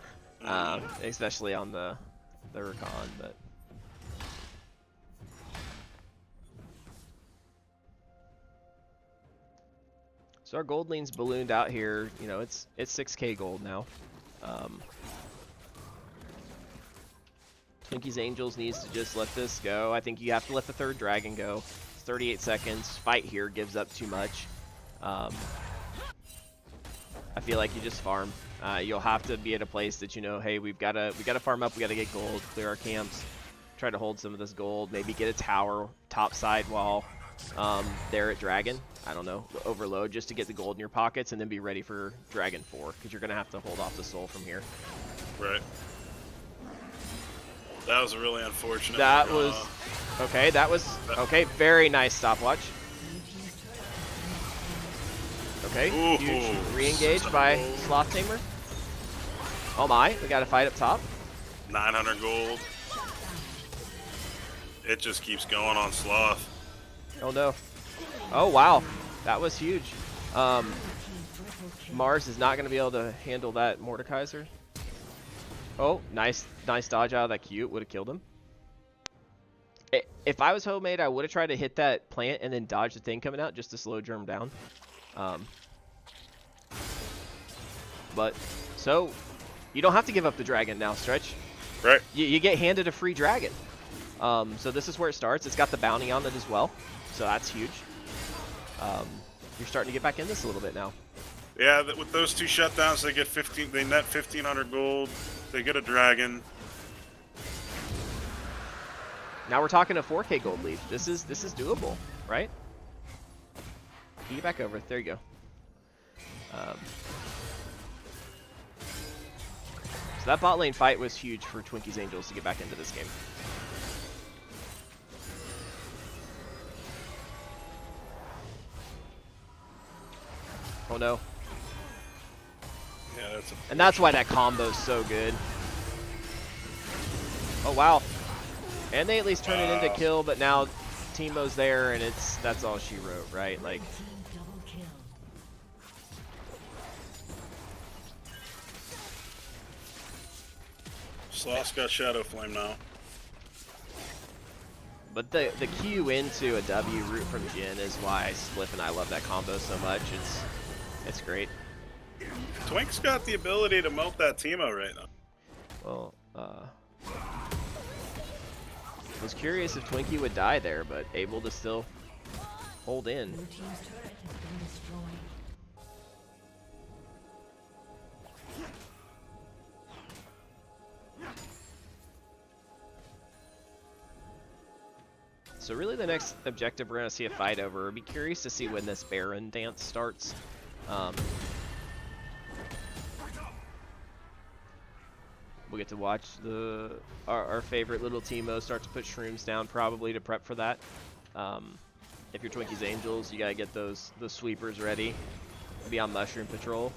especially on the recon. But so our gold lane's ballooned out here. You know, it's 6K gold now. Twinkies Angels needs to just let this go. I think you have to let the third dragon go. 38 seconds. Fight here gives up too much. I feel like you just farm. You'll have to be at a place that you know, hey, we gotta farm up. We gotta get gold, clear our camps, try to hold some of this gold, maybe get a tower top side while they're at dragon. I don't know, overload just to get the gold in your pockets, and then be ready for dragon 4 because you're gonna have to hold off the soul from here. Right. That was really unfortunate. That was okay. That was okay. Very nice stopwatch. Okay, huge re-engage by Sloth Tamer. Oh my, we got a fight up top. 900 gold. It just keeps going on Sloth. Oh no. Oh wow, that was huge. Mars is not going to be able to handle that Mordekaiser. Oh, nice dodge out of that Q. It would have killed him. If I was homemade, I would have tried to hit that plant and then dodge the thing coming out just to slow Germ down. But, so, you don't have to give up the dragon now, Stretch. Right. You get handed a free dragon. So this is where it starts. It's got the bounty on it as well. So that's huge. You're starting to get back in this a little bit now. Yeah, with those 2 shutdowns, they get 15. They net 1,500 gold. They get a dragon. Now we're talking a 4K gold lead. This is doable, right? You get back over. There you go. So that bot lane fight was huge for Twinkies Angels to get back into this game. Oh no. Yeah, And that's why that combo's so good. Oh wow. And they at least turn it into kill, but now Teemo's there and that's all she wrote, right? Like, Sloth's got Shadow Flame now. but the Q into a W root from Jhin is why Spliff and I love that combo so much. It's great. Twink's got the ability to melt that Teemo right now. Well, was curious if Twinkie would die there, but able to still hold in. Blue team's turret has been destroyed. So really the next objective we're going to see a fight over. I'd be curious to see when this Baron dance starts. We'll get to watch our favorite little Teemo start to put shrooms down probably to prep for that. If you're Twinkies Angels, you got to get the sweepers ready. Be on mushroom patrol.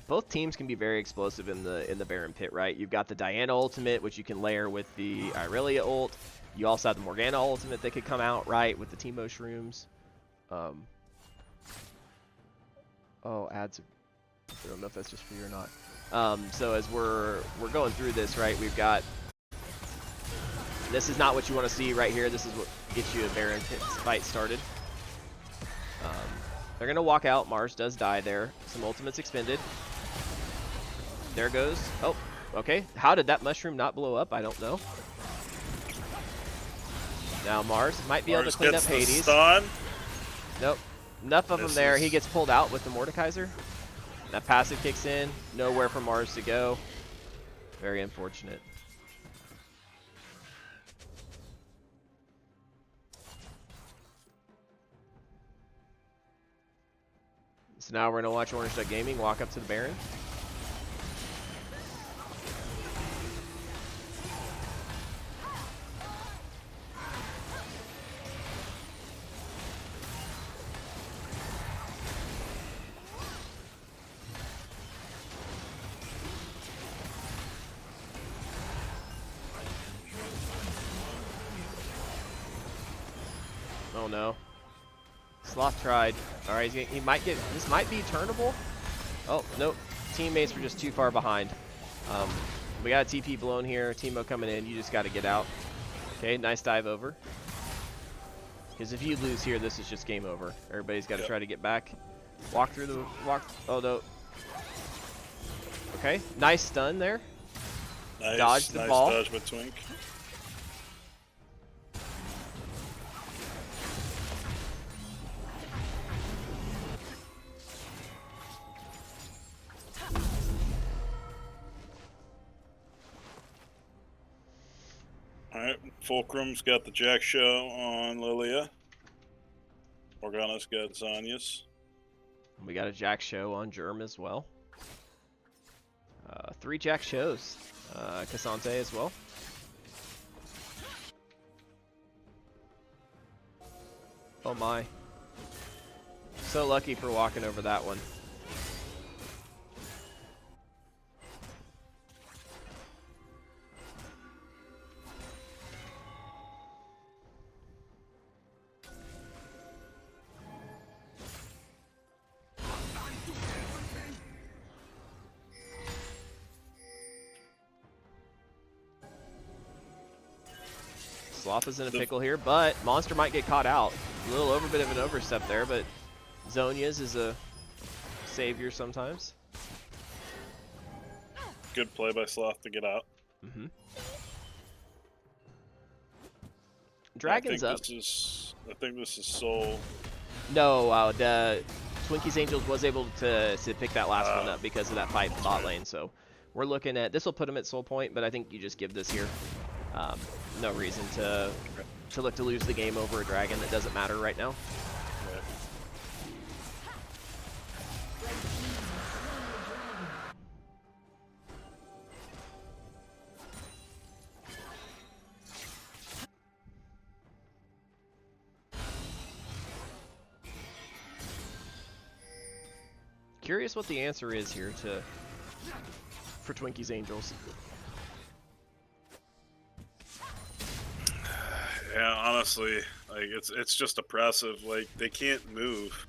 Both teams can be very explosive in the Baron pit, right? You've got the Diana ultimate, which you can layer with the Irelia ult. You also have the Morgana ultimate that could come out, right, with the Teemo shrooms. Oh, ads. I don't know if that's just for you or not. So as we're going through this, right, we've got. This is not what you want to see right here. This is what gets you a Baron pit fight started. They're gonna walk out. Mars does die there. Some ultimates expended. There goes. Oh, okay. How did that mushroom not blow up? I don't know. Now Mars might be able to clean up Hades. Stun. Nope. Enough of them there. He gets pulled out with the Mordekaiser. That passive kicks in. Nowhere for Mars to go. Very unfortunate. So now we're going to watch Orange Duck Gaming walk up to the Baron. Oh no. Sloth tried. Alright, he might get. This might be turnable. Oh, nope. Teammates were just too far behind. We got a TP blown here. Teemo coming in. You just got to get out. Okay, nice dive over. Because if you lose here, this is just game over. Everybody's got to try to get back. Walk through the. Oh no. Okay, nice stun there. Nice, Dodge the nice ball. dodge with Twink. Alright, Fulcrum's got the Jack Show on Lilia. Morgana's got Zanya's. We got a Jack Show on Germ as well. 3 Jack Shows. Cassante as well. Oh my. So lucky for walking over that one. Sloth is in a pickle here, but Monster might get caught out. A little bit of an overstep there, but Zonia's is a savior sometimes. Good play by Sloth to get out. Mm-hmm. Dragon's up. I think this is Soul. No, the Twinkies Angels was able to pick that last one up because of that fight in bot lane. So we're looking at this will put him at soul point, but I think you just give this here. No reason to look to lose the game over a dragon that doesn't matter right now. Curious what the answer is here for Twinkies Angels. Yeah, honestly, like it's just oppressive. Like they can't move.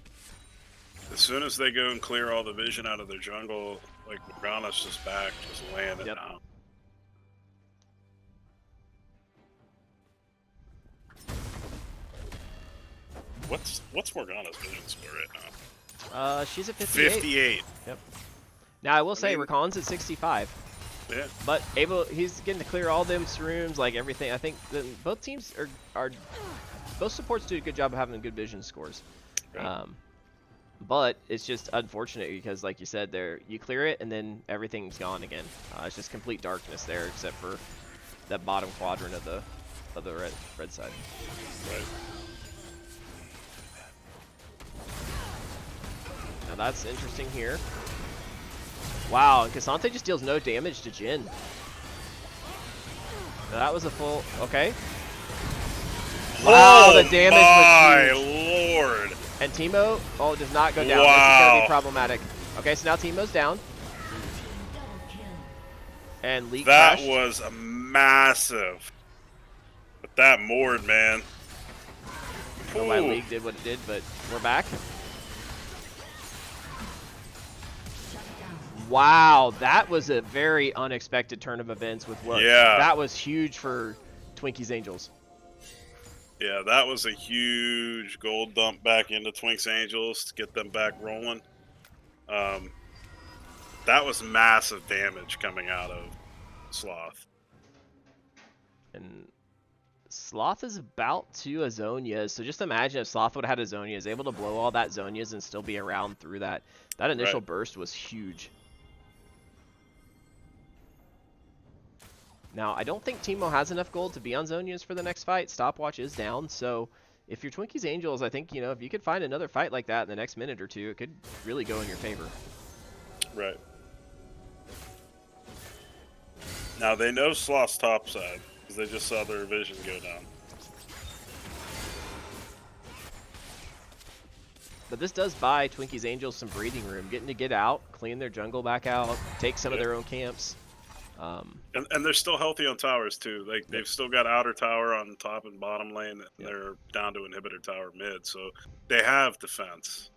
As soon as they go and clear all the vision out of their jungle, like Morgana's just back, just laying it down. What's Morgana's vision score right now? She's at 58. 58. Yep. Now I will say Rakan's at 65. Yeah. But he's getting to clear all them rooms, like everything. I think both teams are both supports do a good job of having good vision scores. Right. But it's just unfortunate because, like you said, you clear it and then everything's gone again. It's just complete darkness there, except for that bottom quadrant of the red side. Right. Now that's interesting here. Wow, and Cassante just deals no damage to Jhin. Now that was a full... Okay. Wow, the damage was huge. My lord. And Teemo, does not go down. Wow. This is going to be problematic. Okay, so now Teemo's down. And Leak That crashed. was a massive. But that moored, man. I don't know why League did what it did, but we're back. Wow, that was a very unexpected turn of events with what. Yeah. That was huge for Twinkies Angels. Yeah, that was a huge gold dump back into Twinks Angels to get them back rolling. That was massive damage coming out of Sloth. And Sloth is about to a Zonia's, so just imagine if Sloth would have had a Zonia's, able to blow all that Zonia's and still be around through that. That initial burst was huge. Now, I don't think Teemo has enough gold to be on Zonia's for the next fight. Stopwatch is down, so if you're Twinkies Angels, I think, if you could find another fight like that in the next minute or two, it could really go in your favor. Right. Now, they know Sloth's top side, because they just saw their vision go down. But this does buy Twinkies Angels some breathing room, getting to get out, clean their jungle back out, take some of their own camps. And they're still healthy on towers too. Like they've still got outer tower on top and bottom lane, and they're down to inhibitor tower mid, so they have defense.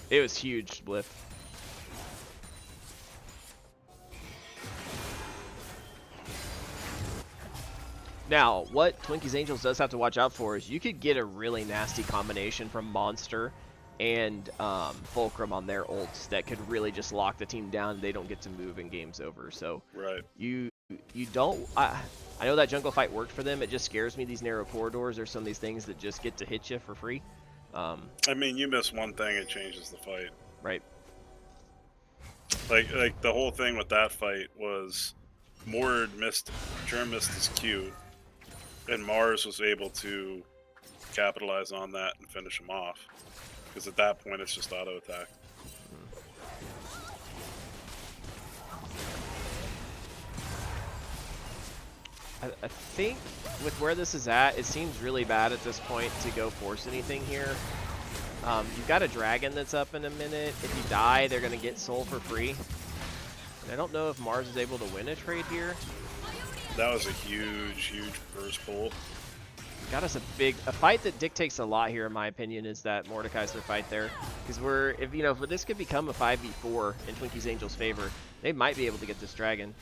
It was huge, Bliff. Now, what Twinkies Angels does have to watch out for is you could get a really nasty combination from Monster and Fulcrum on their ults that could really just lock the team down. They don't get to move and game's over. So you don't. I know that jungle fight worked for them. It just scares me. These narrow corridors are some of these things that just get to hit you for free. I mean, you miss one thing, it changes the fight. Right. Like the whole thing with that fight was Mord missed his Q, and Mars was able to capitalize on that and finish him off. Because at that point, it's just auto attack. I think with where this is at, it seems really bad at this point to go force anything here. You've got a dragon that's up in a minute. If you die, they're going to get soul for free. And I don't know if Mars is able to win a trade here. That was a huge, huge first pull. got us a fight that dictates a lot here, in my opinion, is that Mordekaiser fight there. Because if this could become a 5v4 in Twinkies Angels' favor, they might be able to get this dragon.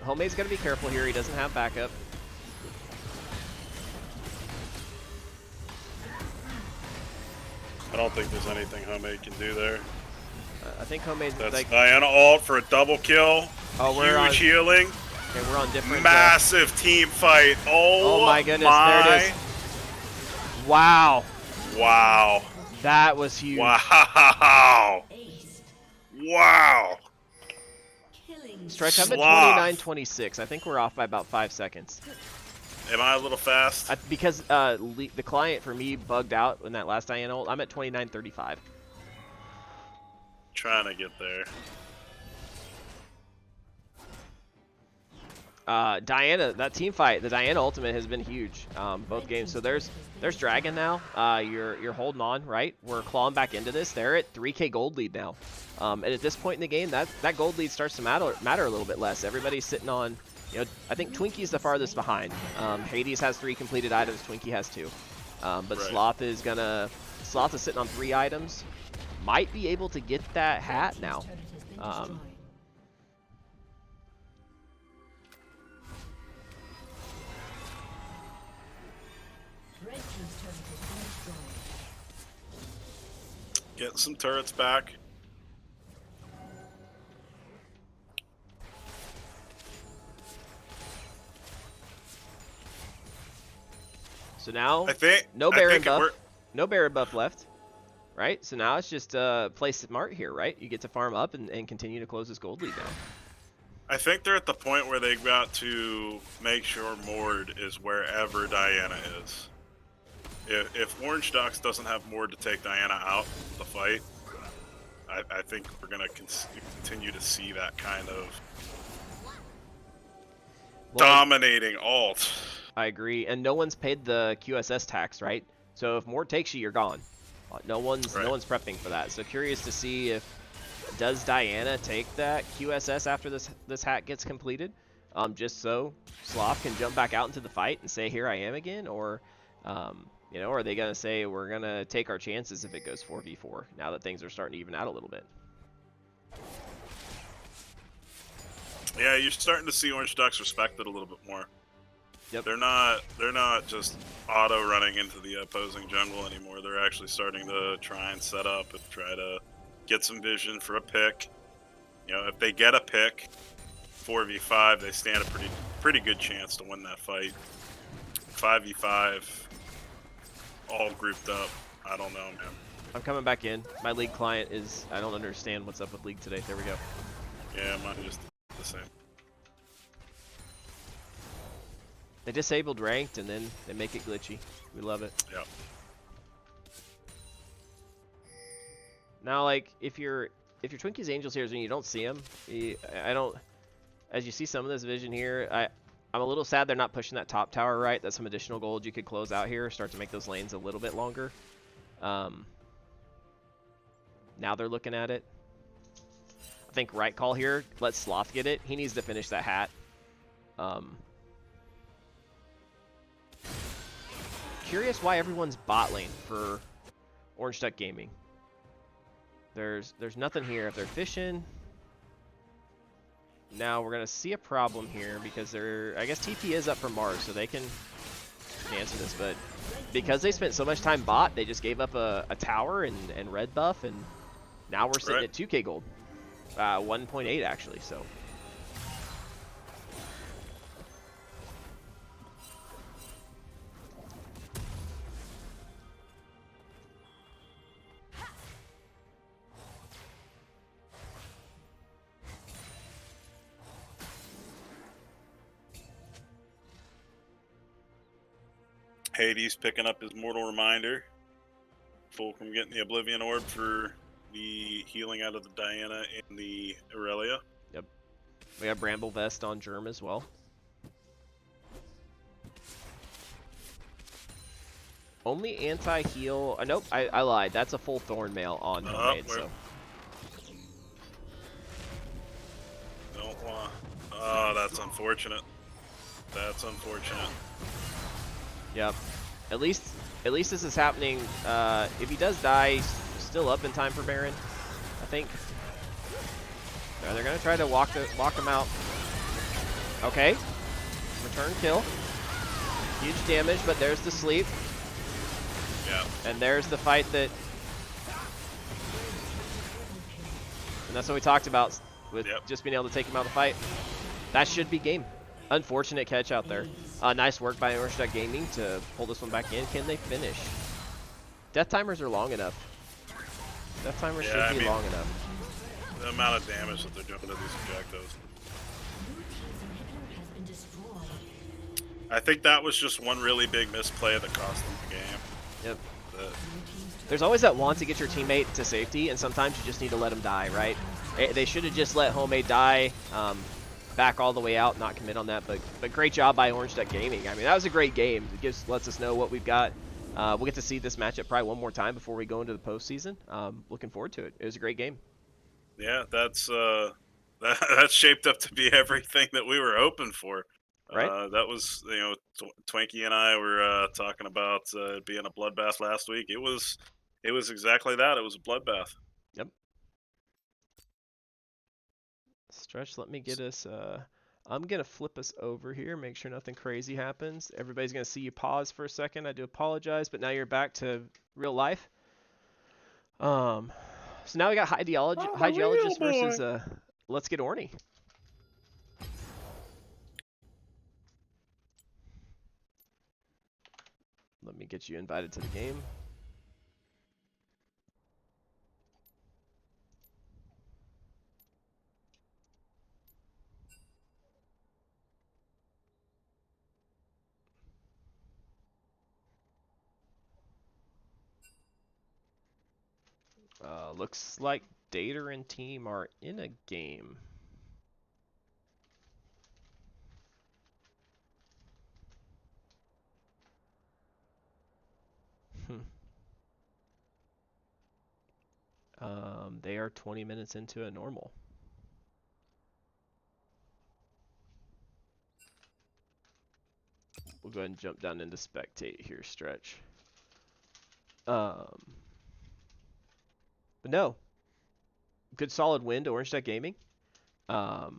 Homemade's got to be careful here. He doesn't have backup. I don't think there's anything Homemade can do there. I think Homemade's That's like... Diana ult for a double kill. Oh, we're Huge healing. Okay, we're on different... Massive team fight. Oh my goodness, there it is. Wow. Wow. That was huge. Wow. Wow. Stretch, I'm at Sloth. 29:26. I think we're off by about 5 seconds. Am I a little fast? Because the client for me bugged out in that last Diana ult. I'm at 29:35. Trying to get there. Diana, that team fight, the Diana ultimate has been huge, both games. So there's Dragon now. You're holding on, right? We're clawing back into this. They're at 3K gold lead now, and at this point in the game, that gold lead starts to matter a little bit less. Everybody's sitting on, I think Twinkie's the farthest behind. Hades has 3 completed items. Twinkie has 2, but right. Sloth is sitting on 3 items. Might be able to get that hat now. Getting some turrets back. So now, I think no Baron buff. No Baron buff left. Right? So now it's just play smart here, right? You get to farm up and continue to close this gold lead now. I think they're at the point where they've got to make sure Mord is wherever Diana is. If Orange Ducks doesn't have Mord to take Diana out of the fight, I think we're going to continue to see that kind of dominating ult. I agree. And no one's paid the QSS tax, right? So if Mord takes you, you're gone. No one's prepping for that. So curious to see does Diana take that QSS after this hat gets completed, just so Sloth can jump back out into the fight and say, here I am again, or are they gonna say we're gonna take our chances if it goes 4v4 now that things are starting to even out a little bit? Yeah, you're starting to see Orange Ducks respected a little bit more. Yep. They're not just auto running into the opposing jungle anymore. They're actually starting to try and set up and try to get some vision for a pick. If they get a pick, 4v5, they stand a pretty good chance to win that fight. 5v5, all grouped up. I don't know, man. I'm coming back in. My league client is... I don't understand what's up with league today. There we go. Yeah, mine just the same. They disabled ranked and then they make it glitchy. We love it. Yeah. Now, like, if you're Twinkies Angels here and you don't see them, as you see some of this vision here, I'm a little sad they're not pushing that top tower, right? That's some additional gold you could close out here, start to make those lanes a little bit longer. Now they're looking at it. I think right call here, let Sloth get it. He needs to finish that hat. Curious why everyone's bot lane for Orange Duck Gaming. There's nothing here. If they're fishing, now we're gonna see a problem here because I guess TP is up for Mars, so they can answer this. But because they spent so much time bot, they just gave up a tower and red buff, and now we're sitting at 2K gold, 1.8 actually. So. Hades picking up his Mortal Reminder. Fulcrum getting the Oblivion Orb for the healing out of the Diana and the Aurelia. Yep. We have Bramble Vest on Germ as well. Only anti-heal. Nope, I lied. That's a full Thorn Mail on Homemade. So. Don't want. Oh, that's unfortunate. That's unfortunate. Yep. At least this is happening. If he does die, he's still up in time for Baron, I think. They're gonna try to walk him out. Okay. Return kill. Huge damage, but there's the sleep. Yeah. And there's the fight that. And that's what we talked about with just being able to take him out of the fight. That should be game. Unfortunate catch out there. Nice work by Orange Duck Gaming to pull this one back in. Can they finish? Death timers are long enough. Death timers should be long enough. The amount of damage that they're doing to these objectives. I think that was just one really big misplay that cost them the game. Yep. There's always that want to get your teammate to safety, and sometimes you just need to let them die, right? They should have just let Homemade die, back all the way out, not commit on that. But great job by Orange Duck Gaming. I mean, that was a great game. It lets us know what we've got. We'll get to see this matchup probably one more time before we go into the postseason. Looking forward to it. It was a great game. Yeah, that's shaped up to be everything that we were hoping for. Right. That was, Twinkie and I were talking about being a bloodbath last week. It was exactly that. It was a bloodbath. Yep. Stretch, let me get us. I'm gonna flip us over here, make sure nothing crazy happens. Everybody's gonna see you pause for a second. I do apologize, but now you're back to real life. So now we got Hygeologist versus Let's Get Orny. Let me get you invited to the game. Looks like Dater and team are in a game. They are 20 minutes into a normal. We'll go ahead and jump down into spectate here, Stretch. But no, good solid win to Orange Duck Gaming. That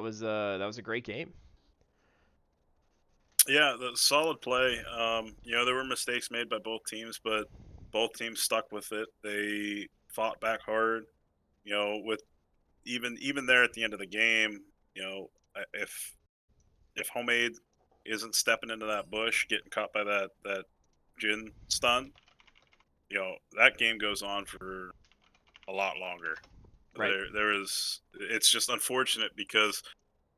was a great game. Yeah, the solid play. There were mistakes made by both teams, but both teams stuck with it. They fought back hard. With even there at the end of the game, if Homemade isn't stepping into that bush, getting caught by that Jin stun, that game goes on for a lot longer. Right. It's just unfortunate because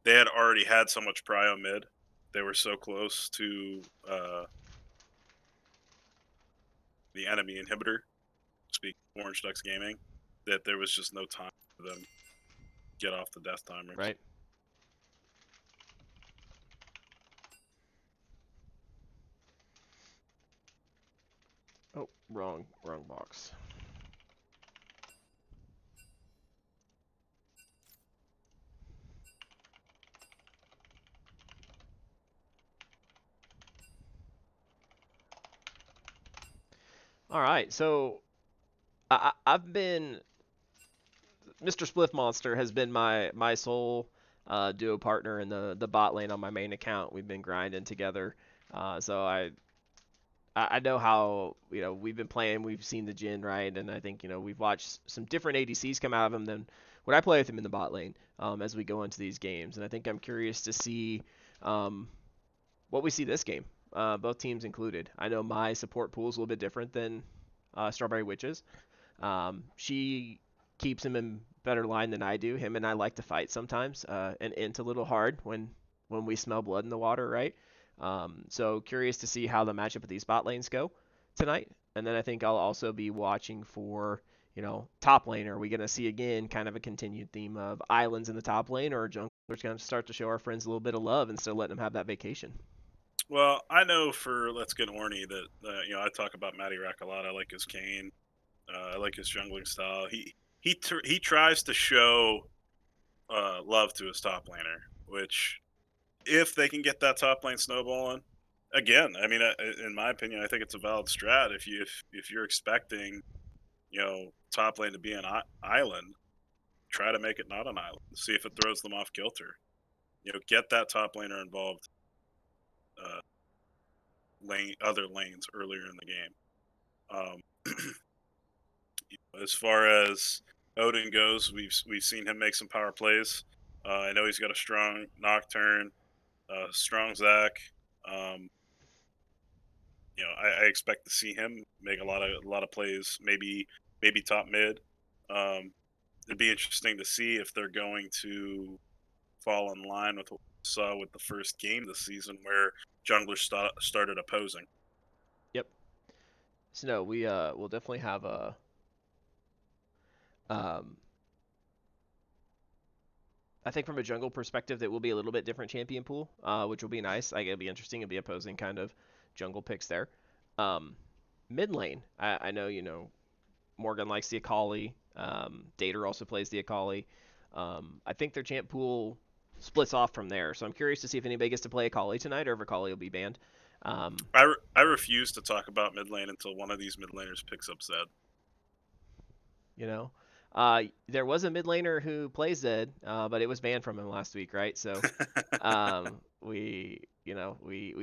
they had already had so much prio mid. They were so close to the enemy inhibitor, speak Orange Ducks Gaming, that there was just no time for them to get off the death timers. Right. Oh, wrong box. All right, so I've been Mr. Spliff Monster has been my sole duo partner in the bot lane on my main account. We've been grinding together, so I know how we've been playing. We've seen the Jin, right, and I think we've watched some different ADCs come out of him than what I play with him in the bot lane as we go into these games. And I think I'm curious to see what we see this game, both teams included. I know my support pool is a little bit different than Strawberry Witch's. She keeps him in better line than I do. Him and I like to fight sometimes, and int a little hard when we smell blood in the water, right? So curious to see how the matchup of these bot lanes go tonight. And then I think I'll also be watching for, top lane. Are we going to see again kind of a continued theme of islands in the top lane, or are junglers going to start to show our friends a little bit of love and still letting them have that vacation? Well, I know for Let's Get Orny that I talk about Matty Rack a lot. I like his cane. I like his jungling style. He tries to show love to his top laner, which if they can get that top lane snowballing, again, I mean, in my opinion, I think it's a valid strat. If you're expecting, top lane to be an island, try to make it not an island. See if it throws them off kilter. Get that top laner involved, uh, other lanes earlier in the game. As far as Odin goes, we've seen him make some power plays. I know he's got a strong Nocturne, strong Zac. Um, I expect to see him make a lot of plays. Maybe top mid. It'd be interesting to see if they're going to fall in line with what we saw with the first game this season, where junglers started opposing. Yep. So no, we'll definitely have a um I think from a jungle perspective, that will be a little bit different champion pool, which will be nice. Like it'll be interesting. It'll be opposing kind of jungle picks there. Um, Mid lane, I know Morgan likes the Akali. Dater also plays the Akali. I think their champ pool splits off from there. So I'm curious to see if anybody gets to play Akali tonight, or if Akali will be banned. Um, I refuse to talk about mid lane until one of these mid laners picks up Zed. you know, there was a mid laner who plays Zed, but it was banned from him last week, right? So we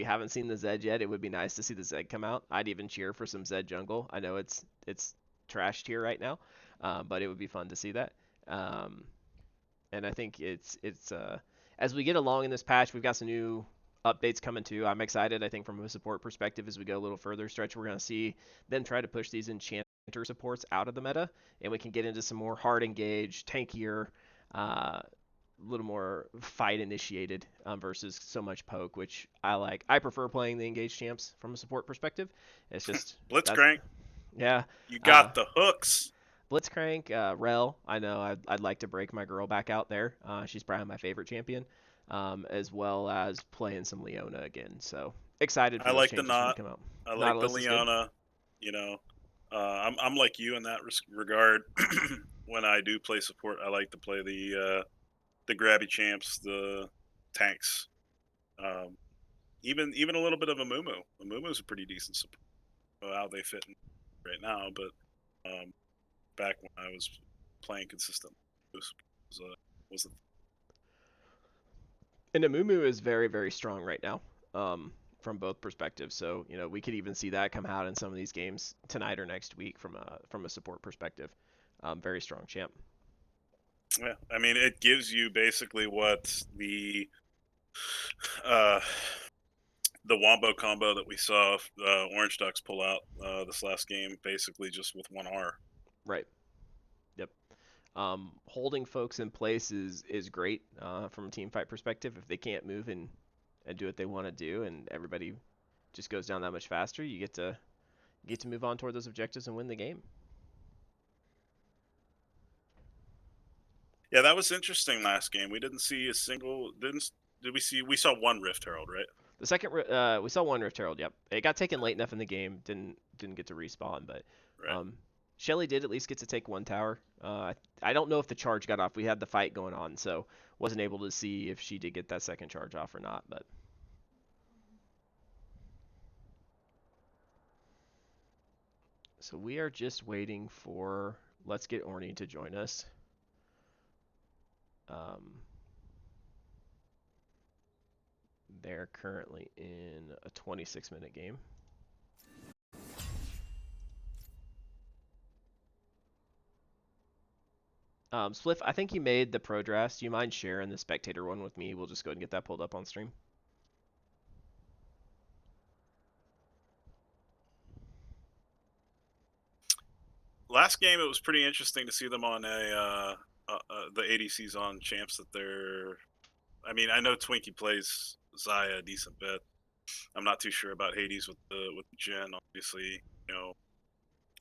haven't seen the Zed yet. It would be nice to see the Zed come out. I'd even cheer for some Zed jungle. I know it's trashed here right now, but it would be fun to see that. Um, and I think it's as we get along in this patch, we've got some new updates coming too. I'm excited. I think from a support perspective, as we go a little further stretch, we're going to see them try to push these enchanter supports out of the meta, and we can get into some more hard engaged, tankier, a little more fight initiated versus so much poke, which I like. I prefer playing the engaged champs from a support perspective. It's just that's Blitzcrank, yeah. you Uh, got the hooks. Blitzcrank, Rel. I know I'd like to break my girl back out there. She's probably my favorite champion, as well as playing some Leona again. So excited for I those like the changes when they knot. come out. I like the Nautilus is good. Leona. You know, I'm like you in that regard. When I do play support, I like to play the grabby champs, the tanks. Um, even a little bit of a Mumu. A Mumu's a pretty decent support. I don't know how they fit in right now, but um, back when I was playing consistently, was a And Amumu is very, very strong right now, from both perspectives. So we could even see that come out in some of these games tonight or next week from a support perspective. Very strong champ. yeah. I mean, it gives you basically what uh, the Wombo combo that we saw Orange Ducks pull out this last game, basically just with one R. Right. Yep. Holding folks in place is great from a team fight perspective. If they can't move and do what they want to do, and everybody just goes down that much faster, you get to move on toward those objectives and win the game. Yeah, that was interesting last game. We didn't see a single. Did we see? We saw one Rift Herald, right? The second we saw one Rift Herald. Yep, it got taken late enough in the game. Didn't get to respawn, but Right. um, Shelly did at least get to take one tower. I don't know if the charge got off. We had the fight going on, so wasn't able to see if she did get that second charge off or not. But so we are just waiting for Let's Get Orny to join us. Um, they're currently in a 26-minute game. Spliff, I think you made the pro drafts. Do you mind sharing the spectator one with me? We'll just go ahead and get that pulled up on stream. Last game, it was pretty interesting to see them on the ADCs on champs that they're. I mean, I know Twinkie plays Zaya a decent bit. I'm not too sure about Hades with the Jin. Obviously,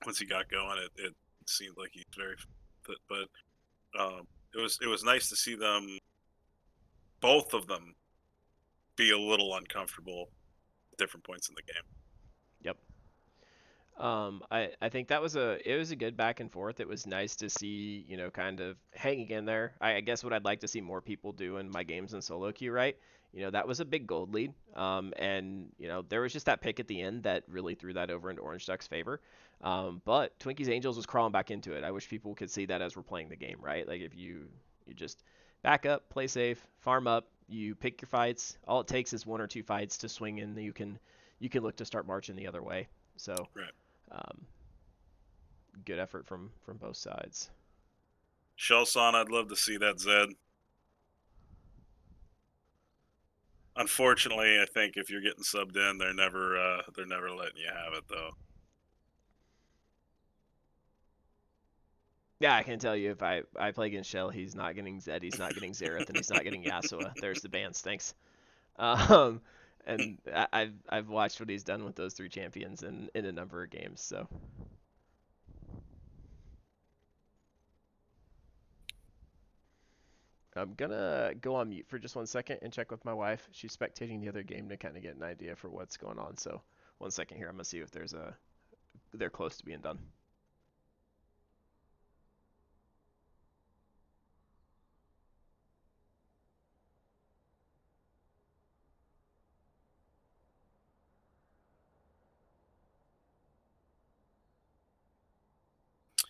once he got going, it seemed like he's very fit. But it was nice to see them, both of them, be a little uncomfortable at different points in the game. Yep. I think that was a good back and forth. It was nice to see, kind of hanging in there. I guess what I'd like to see more people do in my games in solo queue, right? That was a big gold lead. And there was just that pick at the end that really threw that over into Orange Duck's favor. But Twinkies Angels was crawling back into it. I wish people could see that as we're playing the game, right? Like if you just back up, play safe, farm up, you pick your fights. All it takes is one or two fights to swing in. You can look to start marching the other way. So. Right. Um, Good effort from both sides. Shelson, I'd love to see that Zed. Unfortunately, I think if you're getting subbed in, they're never letting you have it though. Yeah, I can tell you if I play against Shell, he's not getting Zed, he's not getting Xerath, and he's not getting Yasuo. There's the bans. Thanks. Um, and I've watched what he's done with those three champions in a number of games. So I'm gonna go on mute for just 1 second and check with my wife. She's spectating the other game to kind of get an idea for what's going on. So 1 second here. I'm gonna see if they're close to being done.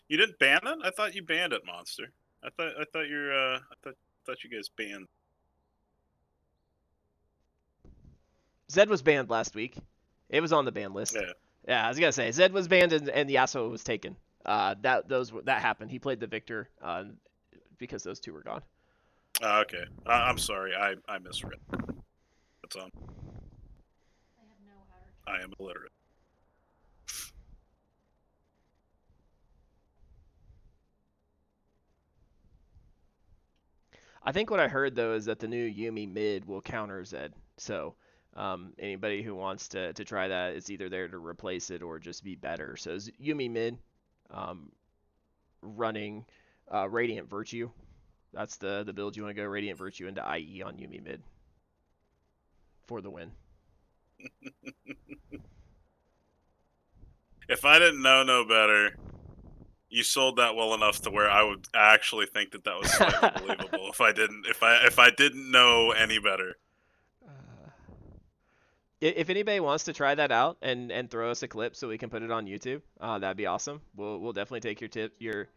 You didn't ban it? I thought you banned it, Monster. I thought you guys banned. Zed was banned last week. It was on the ban list. Yeah. Yeah, I was gonna say Zed was banned and Yasuo was taken. That happened. He played the Victor because those two were gone. Okay. I'm sorry. I misread. That's on. I am illiterate. I think what I heard though is that the new Yumi mid will counter Zed. So anybody who wants to try that is either there to replace it or just be better. So Yumi mid, um, running Radiant Virtue. That's the build you want to go. Radiant Virtue into IE on Yumi mid for the win. If I didn't know no better, you sold that well enough to where I would actually think that was slightly believable. If I didn't know any better. If anybody wants to try that out and throw us a clip so we can put it on YouTube, that'd be awesome. We'll definitely take your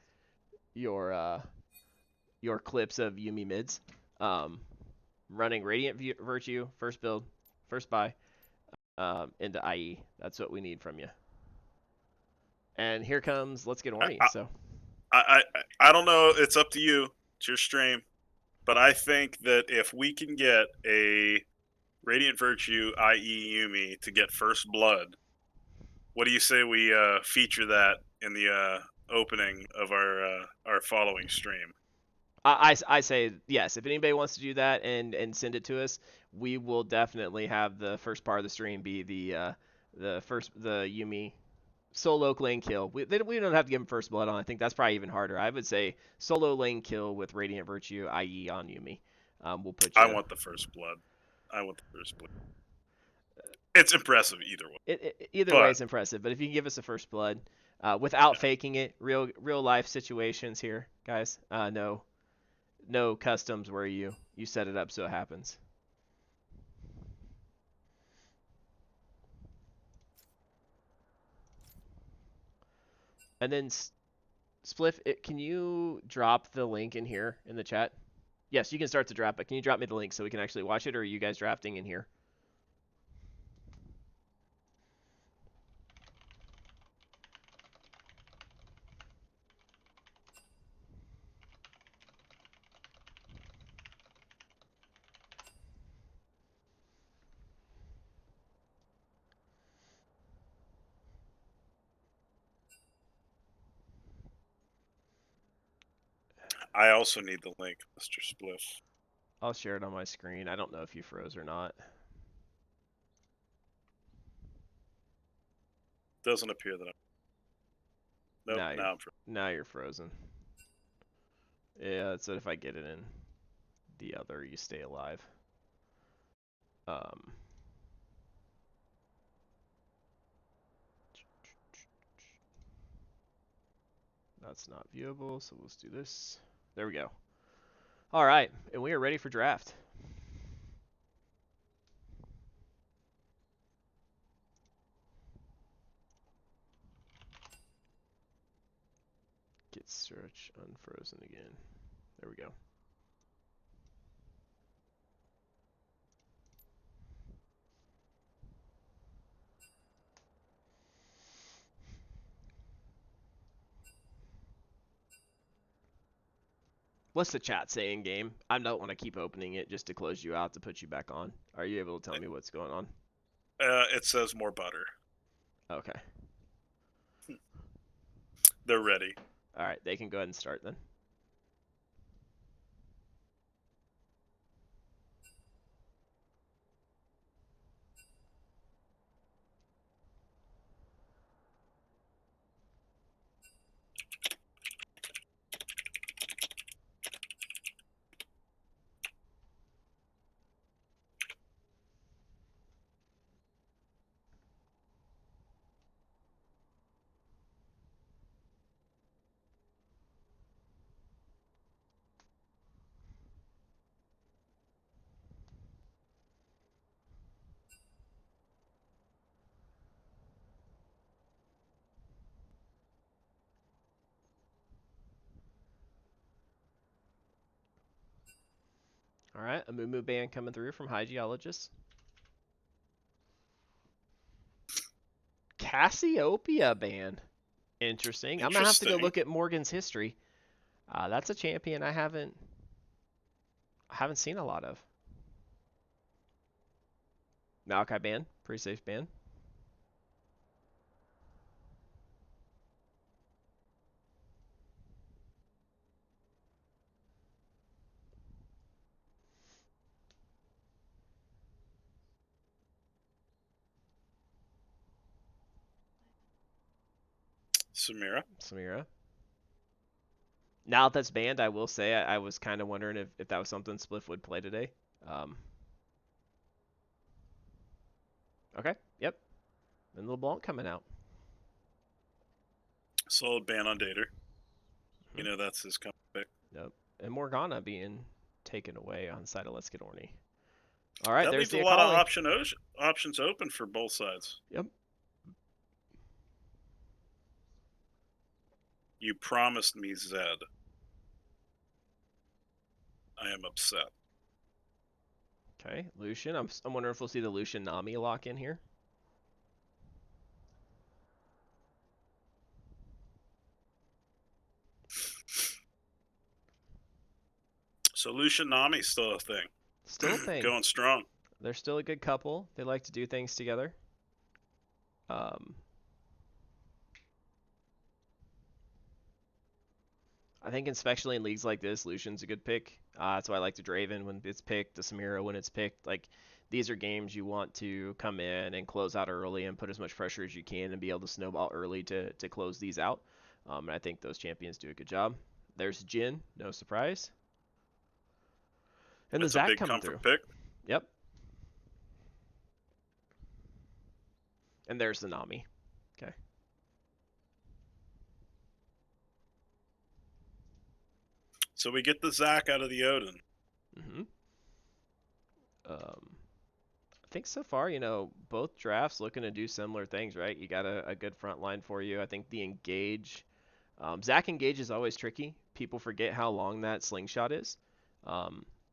your clips of Yumi mids. Running Radiant Virtue first build, first buy, into IE. That's what we need from you. And here comes Let's Get Horny. So I don't know. It's up to you. It's your stream. But I think that if we can get a Radiant Virtue, i.e. Yumi, to get first blood, what do you say we feature that in the opening of our following stream? I say yes. If anybody wants to do that and send it to us, we will definitely have the first part of the stream be the Yumi solo lane kill. We don't have to give him first blood on. I think that's probably even harder. I would say solo lane kill with Radiant Virtue, i.e. on Yumi. We'll put you. I want the first blood. It's impressive either way. Either way, it's impressive. But if you can give us a first blood, without faking it, real life situations here, guys. No customs where you set it up so it happens. And then Spliff, can you drop the link in here in the chat? Yes, you can start to drop, but can you drop me the link so we can actually watch it, or are you guys drafting in here? I also need the link, Mr. Spliff. I'll share it on my screen. I don't know if you froze or not. Doesn't appear that I'm. Nope, now I'm frozen. Now you're frozen. Yeah, so if I get it in the other, you stay alive. That's not viewable, so let's do this. There we go. All right, and we are ready for draft. Get search unfrozen again. There we go. What's the chat saying, game? I don't want to keep opening it just to close you out to put you back on. Are you able to tell me what's going on? It says more butter. Okay. They're ready. All right, they can go ahead and start then. All right, a Moo band coming through from Hygiologist. Cassiopeia band. Interesting. I'm gonna have to go look at Morgan's history. That's a champion I haven't seen a lot of. Maokai band, pretty safe band. Samira. Now that that's banned, I will say I was kind of wondering if that was something Spliff would play today. Okay, yep. And LeBlanc coming out. Solid ban on Dater. Mm-hmm. You know that's his comeback pick. Yep. And Morgana being taken away on the side of Let's Get Orny. All right, that there's leaves the a lot Akali. of options open for both sides. Yep. You promised me Zed. I am upset. Okay, Lucian. I'm wondering if we'll see the Lucian Nami lock in here. So Lucian Nami still a thing. Still a thing. Going strong. They're still a good couple. They like to do things together. I think especially in leagues like this, Lucian's a good pick. That's why I like the Draven when it's picked, the Samira when it's picked. Like, these are games you want to come in and close out early and put as much pressure as you can and be able to snowball early to close these out. And I think those champions do a good job. There's Jin, no surprise. And That's the a Zac big coming comfort through. pick. Yep. And there's the Nami. Okay. So we get the Zac out of the Odin. Mm-hmm. I think so far, both drafts looking to do similar things, right? You got a good front line for you. I think the engage, Zac engage is always tricky. People forget how long that slingshot is.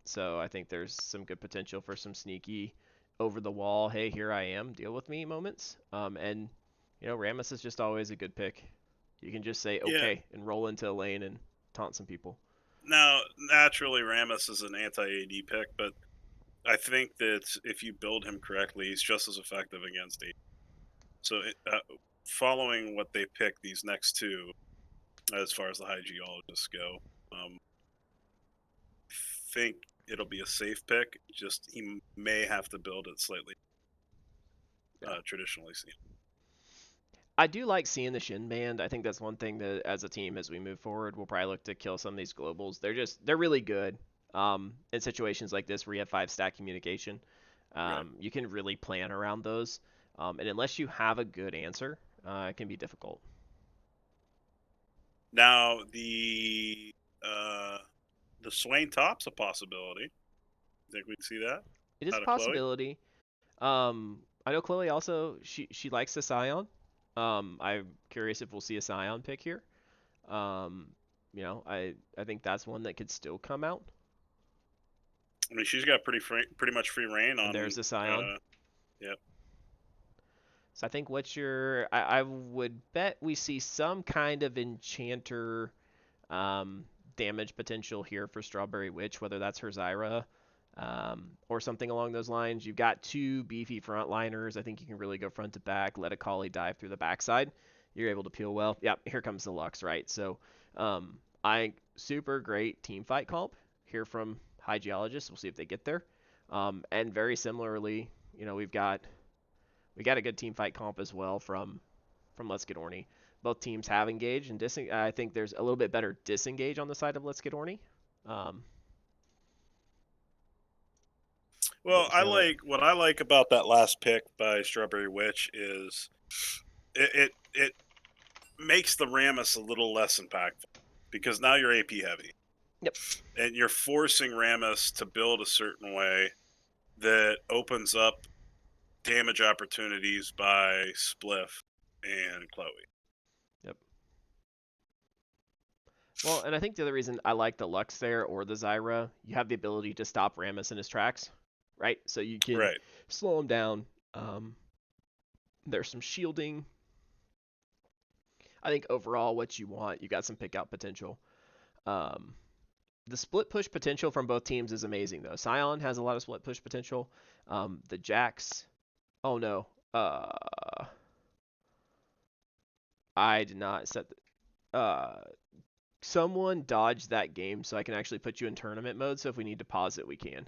So I think there's some good potential for some sneaky over the wall, hey, here I am, deal with me moments. And Rammus is just always a good pick. You can just say okay and roll into a lane and taunt some people. Now, naturally, Rammus is an anti-AD pick, but I think that if you build him correctly, he's just as effective against AD. So, following what they pick, these next two, as far as the high geologists go, think it'll be a safe pick. Just he may have to build it slightly. Traditionally seen. I do like seeing the Shin band. I think that's one thing that as a team as we move forward, we'll probably look to kill some of these globals. They're really good. In situations like this where you have 5-stack communication, Right. you can really plan around those. And unless you have a good answer, it can be difficult. Now the Swain Top's a possibility. Think we'd see that It is a out of Chloe? possibility. I know Chloe also she likes the Scion. I'm curious if we'll see a Scion pick here. Um, I think that's one that could still come out. I mean, she's got pretty much free reign And there's on. the Scion. Yep. So I think I would bet we see some kind of enchanter damage potential here for Strawberry Witch, whether that's her Zyra or something along those lines. You've got two beefy frontliners. I think you can really go front to back, let a Kali dive through the backside. You're able to peel well. Yep, here comes the Lux, right? So I super great team fight comp here from High Geologists. We'll see if they get there. And very similarly, we got a good team fight comp as well from Let's Get Orny. Both teams have engaged and I think there's a little bit better disengage on the side of Let's Get Orny. Um, Well, we'll see how that. what I like about that last pick by Strawberry Witch is it makes the Rammus a little less impactful because now you're AP heavy. Yep. And you're forcing Rammus to build a certain way that opens up damage opportunities by Spliff and Chloe. Yep. Well, and I think the other reason I like the Lux there or the Zyra, you have the ability to stop Rammus in his tracks, right? So you can Right. slow him down. There's some shielding. I think overall, what you want, you got some pick out potential. Um, the split push potential from both teams is amazing, though. Scion has a lot of split push potential. The Jax, oh no, I did not set. Someone dodged that game so I can actually put you in tournament mode. So if we need to pause it, we can.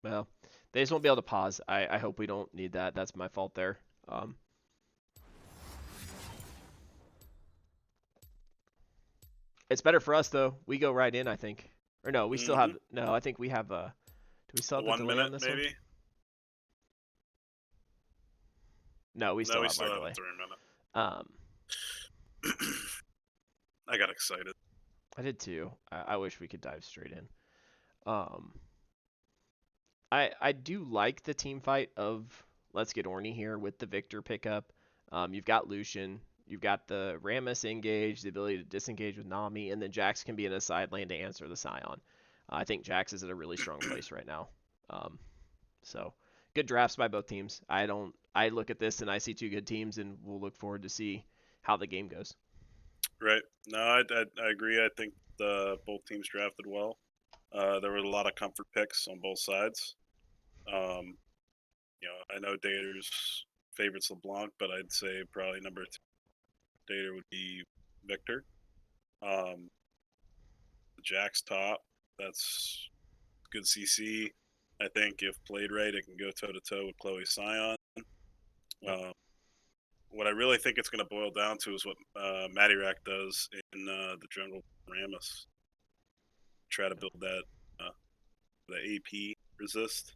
Well, they just won't be able to pause. I hope we don't need that. That's my fault there. It's better for us though. We go right in, I think. Or no, we still have. No, I think we have a. Do we still have the 1 delay on minute, this one? maybe? No, we No, still we have our still have delay. 3 minutes. Um, I got excited. I did too. I wish we could dive straight in. Um, I do like the team fight of Let's Get Orny here with the Victor pickup. You've got Lucian, you've got the Rammus engage, the ability to disengage with Nami, and then Jax can be in a side lane to answer the Scion. I think Jax is at a really strong place right now. So good drafts by both teams. I look at this and I see two good teams, and we'll look forward to see how the game goes. Right. No, I agree. I think both teams drafted well. There were a lot of comfort picks on both sides. I know Dater's favorite's LeBlanc, but I'd say probably number 2 Dater would be Victor. Jack's top. That's good CC. I think if played right, it can go toe to toe with Chloe Scion. What I really think it's going to boil down to is what Matty Rack does in the jungle Rammus. Try to build that the AP resist.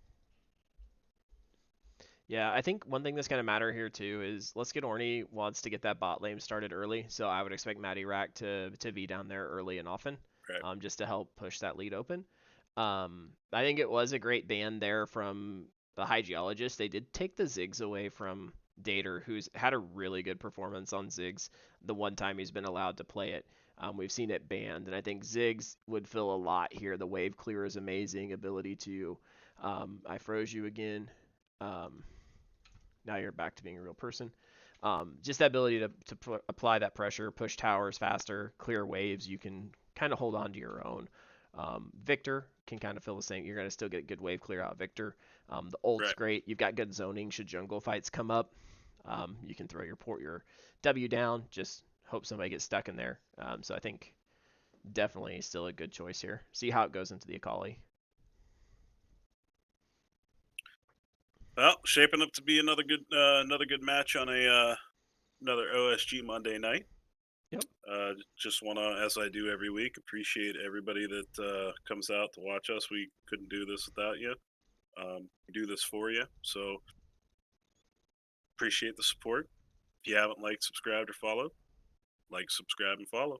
Yeah, I think one thing that's going to matter here too is Let's Get Orny wants to get that bot lane started early, so I would expect Matty Rack to be down there early and often, Right. just to help push that lead open. I think it was a great ban there from the High Geologist. They did take the Ziggs away from Dater, who's had a really good performance on Ziggs the one time he's been allowed to play it. We've seen it banned, and I think Ziggs would fill a lot here. The wave clear is amazing. Ability to, I froze you again. Now you're back to being a real person. Just that ability to apply that pressure, push towers faster, clear waves. You can kind of hold on to your own. Victor can kind of feel the same. You're going to still get good wave clear out of Victor. The ult's Right. great. You've got good zoning should jungle fights come up. You can throw your W down. Just hope somebody gets stuck in there. So I think definitely still a good choice here. See how it goes into the Akali. Well, shaping up to be another good match on a another OSG Monday night. Yep. Just want to, as I do every week, appreciate everybody that comes out to watch us. We couldn't do this without you. We do this for you, so appreciate the support. If you haven't liked, subscribed, or followed, like, subscribe, and follow.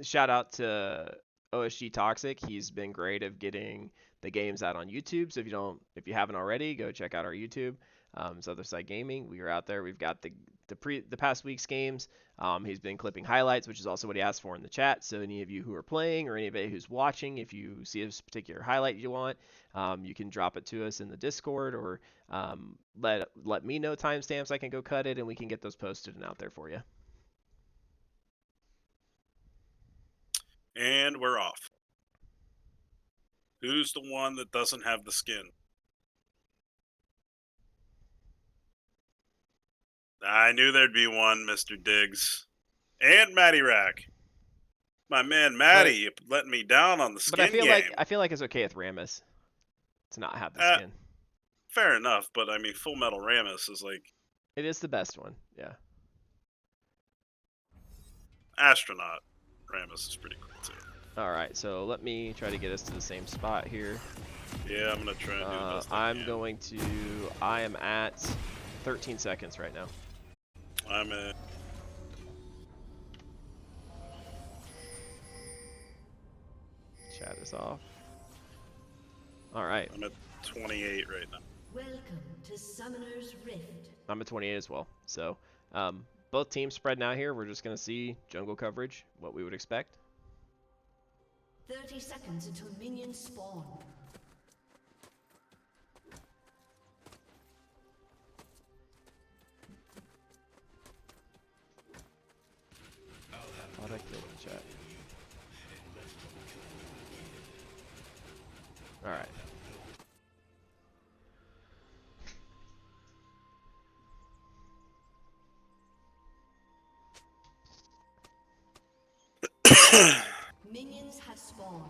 Shout out to OSG Toxic. He's been great of getting the games out on YouTube. So if you haven't already, go check out our YouTube. It's Other Side Gaming. We are out there. We've got the past week's games. He's been clipping highlights, which is also what he asked for in the chat. So any of you who are playing or anybody who's watching, if you see a particular highlight you want, you can drop it to us in the Discord or let me know timestamps. I can go cut it and we can get those posted and out there for you. And we're off. Who's the one that doesn't have the skin? I knew there'd be one, Mr. Diggs. And Matty Rack. My man Matty, you letting me down on the skin But I feel game. I feel like it's okay with Ramus to not have the skin. Fair enough, but I mean, Full Metal Ramus is like... It is the best one, yeah. Astronaut Ramus is pretty cool too. Alright, so let me try to get us to the same spot here. Yeah, I'm going to try and do the best I can. I am at 13 seconds right now. I'm at... Chat is off. Alright. I'm at 28 right now. Welcome to Summoner's Rift. I'm at 28 as well. So, both teams spreading out here. We're just going to see jungle coverage, what we would expect. 30 seconds until minions spawn. Thought I killed the chat. Alright. Minions have spawned.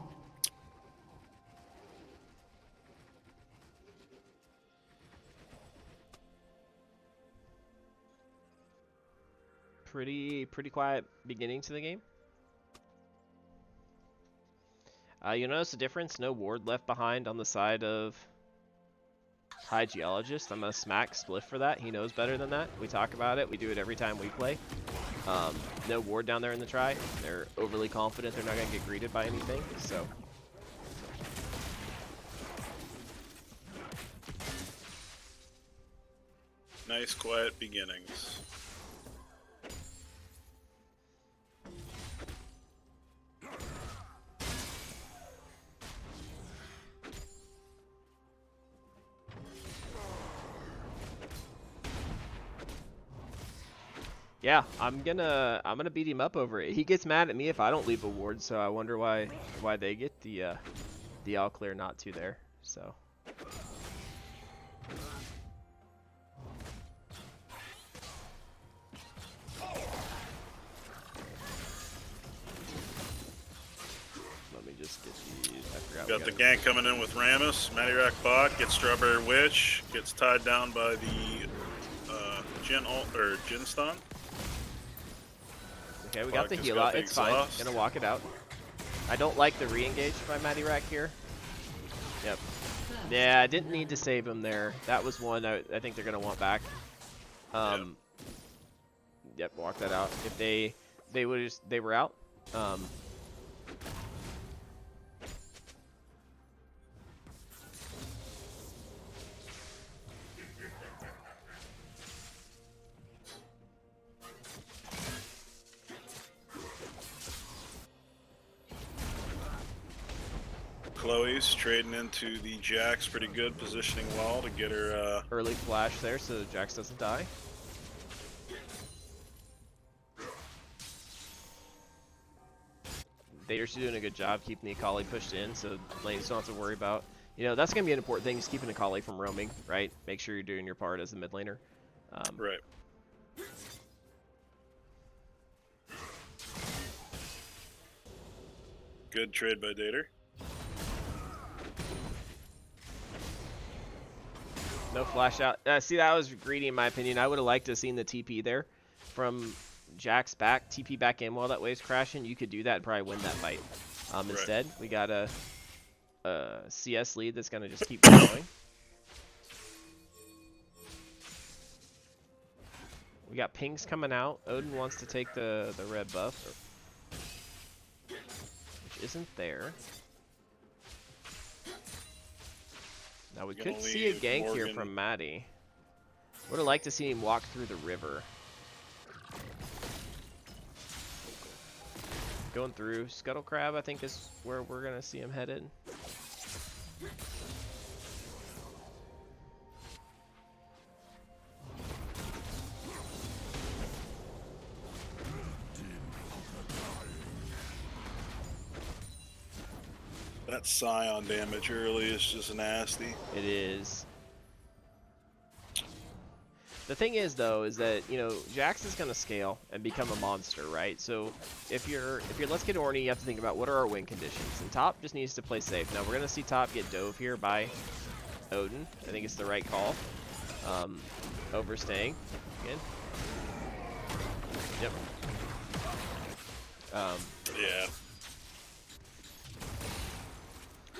Pretty quiet beginning to the game. You notice the difference? No ward left behind on the side of High Geologist. I'm going to smack Spliff for that. He knows better than that. We talk about it. We do it every time we play. No ward down there in the try. They're overly confident they're not going to get greeted by anything. So Nice, quiet beginnings. yeah, I'm gonna beat him up over it. He gets mad at me if I don't leave a ward, so I wonder why they get the all clear not to there. So let me just get these. I forgot. Got the gank coming in with Ramus. Matty Rack bot gets Strawberry Witch, gets tied down by the Jin stun. Okay, we got the heal out. It's fine. Gonna walk it out. I don't like the re-engage by Matty Rack here. Yep. Yeah, I didn't need to save him there. That was one I think they're gonna want back. Yep, walk that out. If they were out. Chloe's trading into the Jax pretty good, positioning well to get her Early flash there so Jax doesn't die. They're doing a good job keeping the Akali pushed in, so lanes don't have to worry about. You know, that's going to be an important thing, is keeping Akali from roaming, right? Make sure you're doing your part as the mid laner. right. Good trade by Dater. No flash out. See, that was greedy in my opinion. I would have liked to have seen the TP there from Jack's back. TP back in while that wave's crashing. You could do that and probably win that fight. Instead, we got a CS lead that's going to just keep going. We got pings coming out. Odin wants to take the red buff, which isn't there. Now we could see a gank Morgan here from Maddie. Would have liked to see him walk through the river. Going through Scuttle Crab, I think is where we're gonna see him headed. That Scion damage early is just nasty. It is. The thing is, though, is that, you know, Jax is going to scale and become a monster, right? So if you're Let's Get Orny, you have to think about what are our win conditions. And top just needs to play safe. Now, we're going to see top get dove here by Odin. I think it's the right call. Overstaying. Again. Yep. Yeah.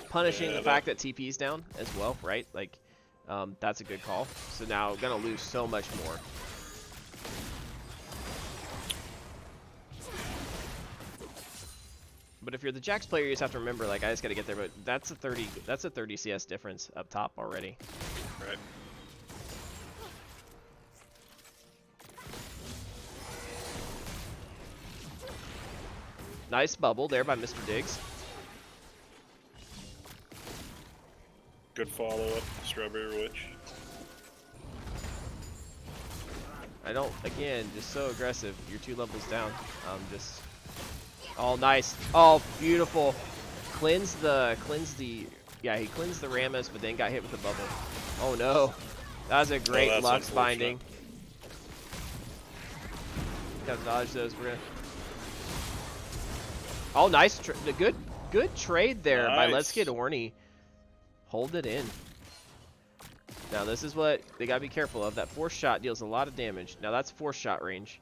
Punishing the fact that TP's down as well, right? Like, that's a good call. So now gonna lose so much more. But if you're the Jax player, you just have to remember, like, I just gotta get there. But that's a 30 CS difference up top already. Right. Nice bubble there by Mr. Diggs. Good follow-up, Strawberry Witch. I don't, again, just so aggressive. You're 2 levels down. Just, oh, nice. Oh, beautiful. Yeah, he cleansed the Rammus, but then got hit with the bubble. Oh, no. That was a great Lux binding. Gotta dodge those. We're gonna... Oh, nice. Good trade there by Let's Get Orny. Hold it in. Now this is what they gotta be careful of. That force shot deals a lot of damage. Now that's force shot range.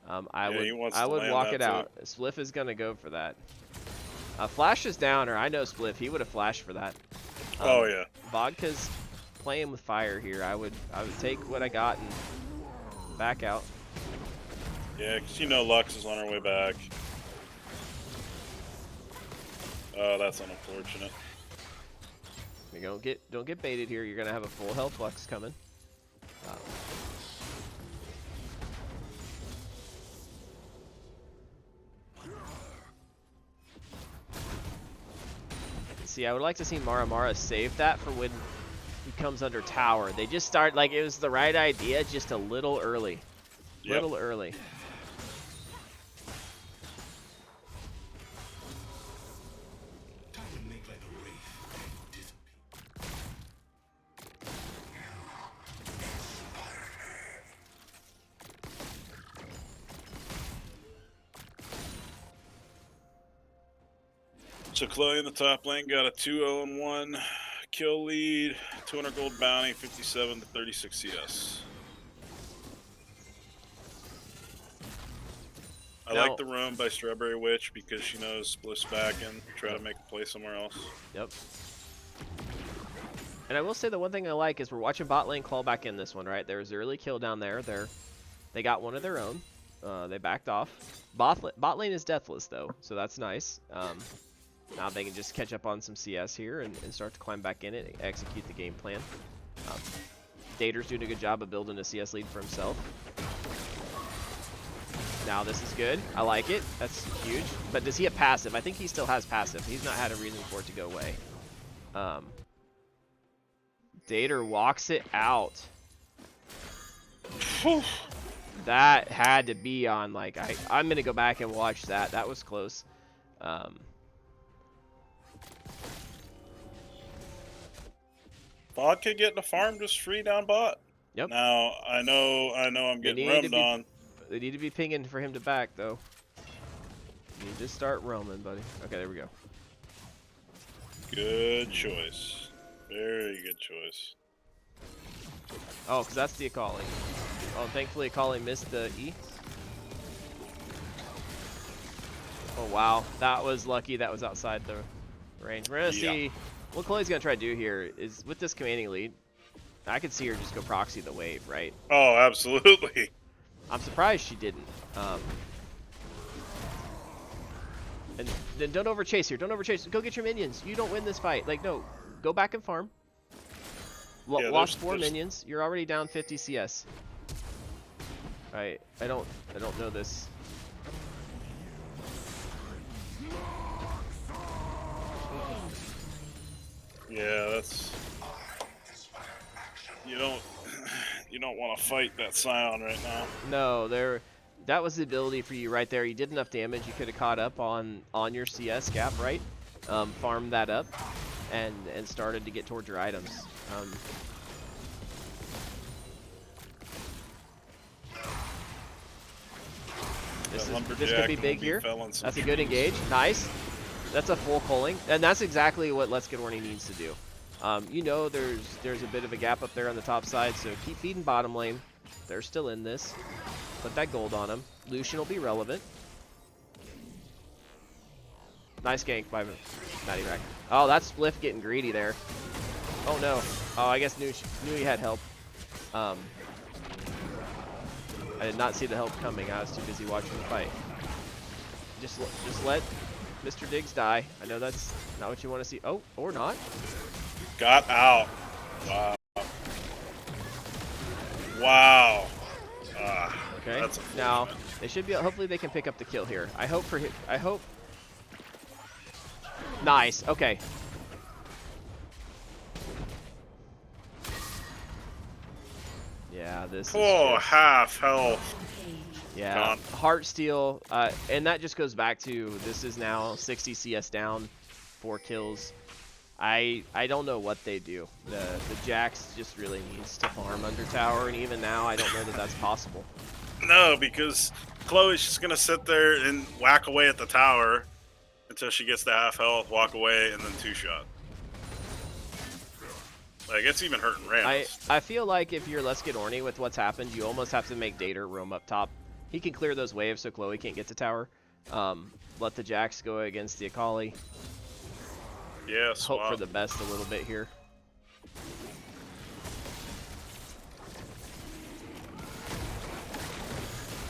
I would walk it out. Spliff is gonna go for that. Flash is down, or I know Spliff. He would have flashed for that. Oh yeah. Vodka's playing with fire here. I would take what I got and back out. Yeah, because you know Lux is on her way back. Oh, that's unfortunate. You don't get baited here. You're gonna have a full health Lux coming. See, I would like to see Mara save that for when he comes under tower. They just start like it was the right idea, just a little early. Little early. So Chloe in the top lane got a 2-0-1 kill lead, 200 gold bounty, 57 to 36 CS. I like the roam by Strawberry Witch because she knows Spliff's back and try to make a play somewhere else. Yep. And I will say the one thing I like is we're watching bot lane claw back in this one, right? There was the early kill down there. They got one of their own. They backed off. Bot lane is deathless though, so that's nice. Now they can just catch up on some CS here and start to climb back in it and execute the game plan. Dater's doing a good job of building a CS lead for himself. Now this is good. I like it. That's huge. But does he have passive? I think he still has passive. He's not had a reason for it to go away. Dater walks it out. That had to be on, like, I'm going to go back and watch that. That was close. Vodka getting a farm just free down bot. Yep. Now, I know I'm getting roamed on. They need to be pinging for him to back, though. You need to start roaming, buddy. Okay, there we go. Good choice. Very good choice. Oh, because that's the Akali. Oh, thankfully Akali missed the E. Oh, wow. That was lucky. That was outside the range. We're going to see what Chloe's going to try to do here is with this commanding lead, I could see her just go proxy the wave, right? Oh, absolutely. I'm surprised she didn't. And then don't overchase here. Don't overchase. Go get your minions. You don't win this fight. Like, no. Go back and farm. Yeah, Lost 4 minions. You're already down 50 CS. Alright. I don't know this. Yeah, that's... You don't want to fight that Scion right now. No, that was the ability for you right there. You did enough damage. You could have caught up on your CS gap, right? Farmed that up and started to get towards your items. This could be big here. That's a good engage. Nice. That's a full culling, and that's exactly what Let's Get Horny needs to do. You know there's a bit of a gap up there on the top side, so keep feeding bottom lane. They're still in this. Put that gold on them. Lucian will be relevant. Nice gank by Matty Rack. Oh, that's Spliff getting greedy there. Oh no. Oh, I guess knew he had help. I did not see the help coming. I was too busy watching the fight. Just let Mr. Diggs die. I know that's not what you want to see. Oh, or not. Got out. Wow. Wow. Okay. That's now they should be. Hopefully they can pick up the kill here. I hope. Nice. Okay. Yeah, this. Oh, half health. Yeah, Gone. heart steal, and that just goes back to this is now 60 CS down, 4 kills. I don't know what they do. The Jax just really needs to farm under tower, and even now I don't know that that's possible. No, because Chloe's just gonna sit there and whack away at the tower until she gets to half health, walk away, and then 2-shot. Like, it's even hurting Rams. I feel like if you're Let's Get Horny with what's happened, you almost have to make Dater roam up top. He can clear those waves so Chloe can't get to tower. Let the Jax go against the Akali. Yeah, Hope for the best a little bit here.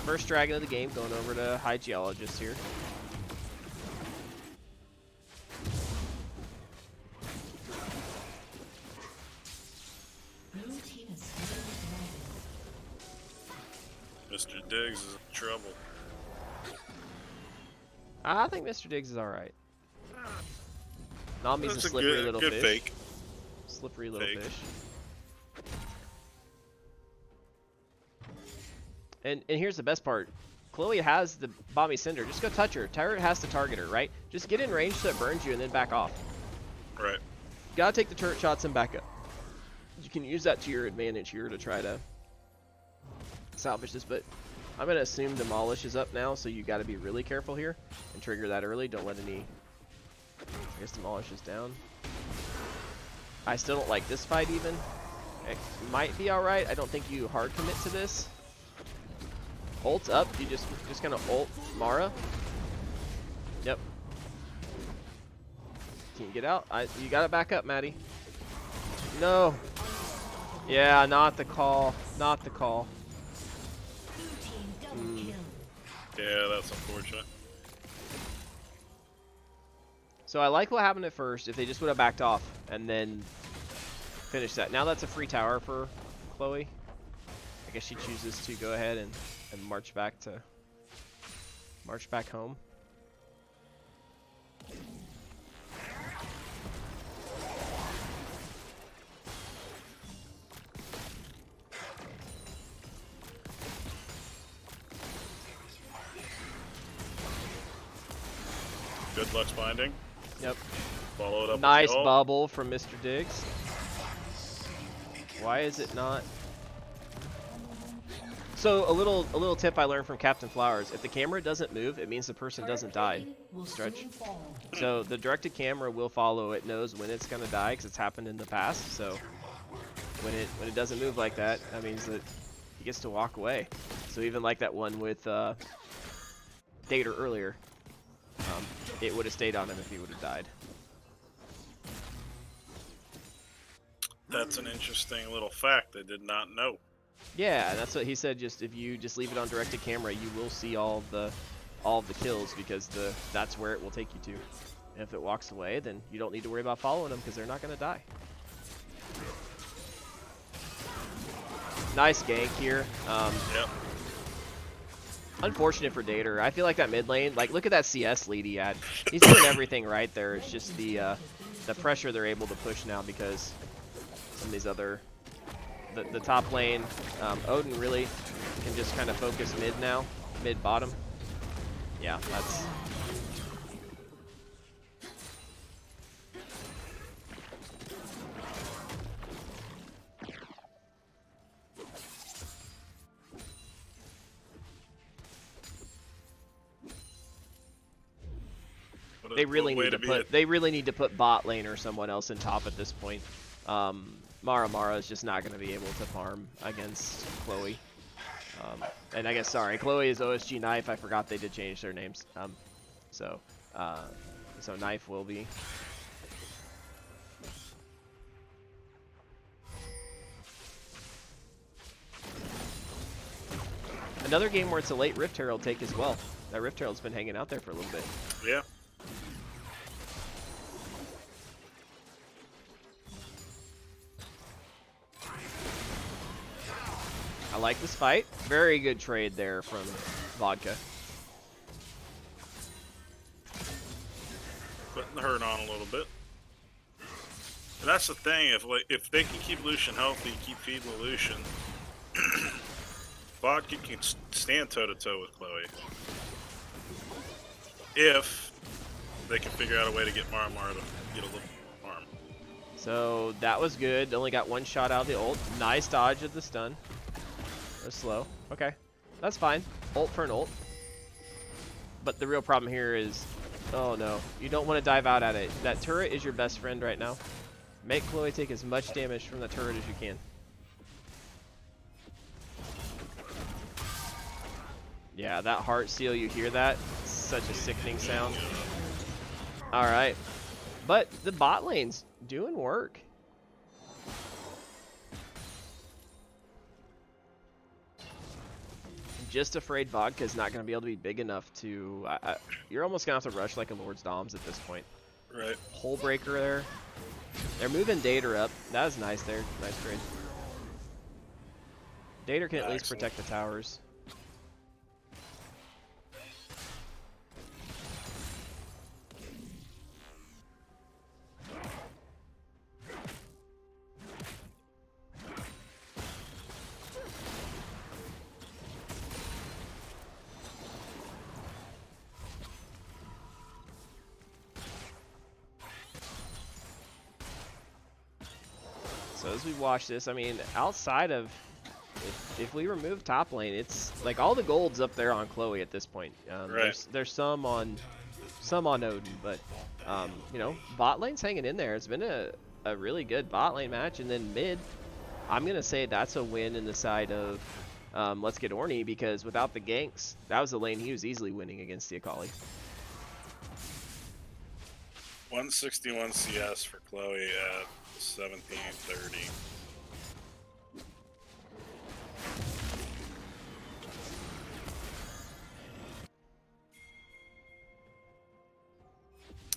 First dragon of the game going over to High Geologist here. Mr. Diggs is in trouble. I think Mr. Diggs is alright. Nami's That's a slippery little good fish. fake. Slippery little Fake. fish. And here's the best part. Chloe has the Bomby Cinder. Just go touch her. Turret has to target her, right? Just get in range so it burns you and then back off. Right. Gotta take the turret shots and back up. You can use that to your advantage here to try to salvage this, but I'm gonna assume Demolish is up now, so you gotta be really careful here and trigger that early. Don't let any... I guess Demolish is down. I still don't like this fight even. It might be alright. I don't think you hard commit to this. Ult's up. You just gonna ult Mara. Yep. Can you get out? You gotta back up, Maddie. No. Yeah, not the call. Not the call. Yeah, that's unfortunate. So I like what happened at first. If they just would have backed off and then finished that. Now that's a free tower for Chloe. I guess she chooses to go ahead and march back home. Good Lux binding. Yep. Followed up. Nice with the ult. bubble from Mr. Diggs. Why is it not? So a little tip I learned from Captain Flowers: if the camera doesn't move, it means the person doesn't die. Stretch. So the directed camera will follow. It knows when it's gonna die because it's happened in the past. So when it doesn't move like that, that means that he gets to walk away. So even like that one with Dater earlier, it would have stayed on him if he would have died. That's an interesting little fact I did not know. Yeah, that's what he said. Just if you just leave it on directed camera, you will see all of the kills because that's where it will take you to. And if it walks away, then you don't need to worry about following them because they're not going to die. Nice gank here. Yep. Unfortunate for Dater. I feel like that mid lane, like look at that CS lead he had. He's doing everything right there. It's just the pressure they're able to push now because some of these other, the top lane, Odin really can just kind of focus mid now, mid bottom. Yeah, that's. They really need to put bot lane or someone else in top at this point. Mara is just not going to be able to farm against Chloe. And I guess, sorry, Chloe is OSG Knife. I forgot they did change their names. So Knife will be. Another game where it's a late Rift Herald take as well. That Rift Herald's been hanging out there for a little bit. Yeah. I like this fight. Very good trade there from Vodka. Putting the hurt on a little bit. And that's the thing, if they can keep Lucian healthy, keep feeding Lucian, Vodka can stand toe-to-toe with Chloe. If they can figure out a way to get Mara to get a little farm. So that was good. Only got one shot out of the ult. Nice dodge of the stun. That was slow. Okay. That's fine. Ult for an ult. But the real problem here is, oh no, you don't want to dive out at it. That turret is your best friend right now. Make Chloe take as much damage from the turret as you can. Yeah, that heart seal, you hear that? It's such a sickening sound. Alright. But the bot lane's doing work. Just afraid Vodka's not going to be able to be big enough to... you're almost going to have to rush like a Lord's Doms at this point. Right. Hole breaker there. They're moving Dater up. That was nice there. Nice trade. Dater can at least protect the towers. So as we watch this, I mean, outside of, if we remove top lane, it's like all the gold's up there on Chloe at this point. Right. There's some on Odin, but you know, bot lane's hanging in there. It's been a really good bot lane match, and then mid, I'm gonna say that's a win in the side of let's get Ornny, because without the ganks, that was the lane he was easily winning against the Akali. 161 CS for Chloe at 1730.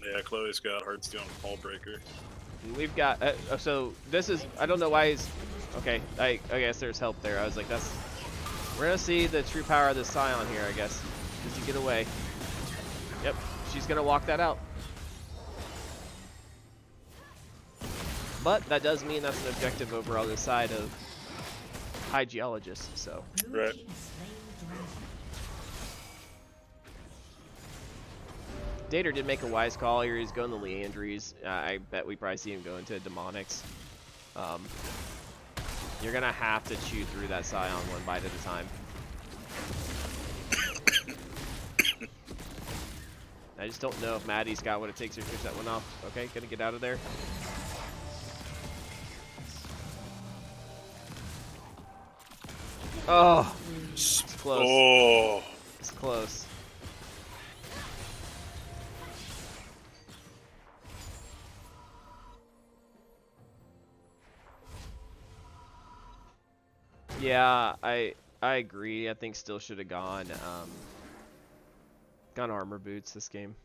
Yeah, Chloe's got Heartstone Hull Breaker. We've got so this is, I don't know why he's okay. I guess there's help there. I was like, that's, we're gonna see the true power of the Scion here, I guess. Does he get away? Yep, she's gonna walk that out. But that does mean that's an objective over on the side of High Geologist, so. Right. Dater did make a wise call here. He's going to Leandries. I bet we probably see him go into Demonics. You're going to have to chew through that Scion one bite at a time. I just don't know if Maddie's got what it takes to finish that one off. Okay, gonna get out of there. Oh, it's close. Oh, It's close. Yeah, I agree. I think still should have gone armor boots this game.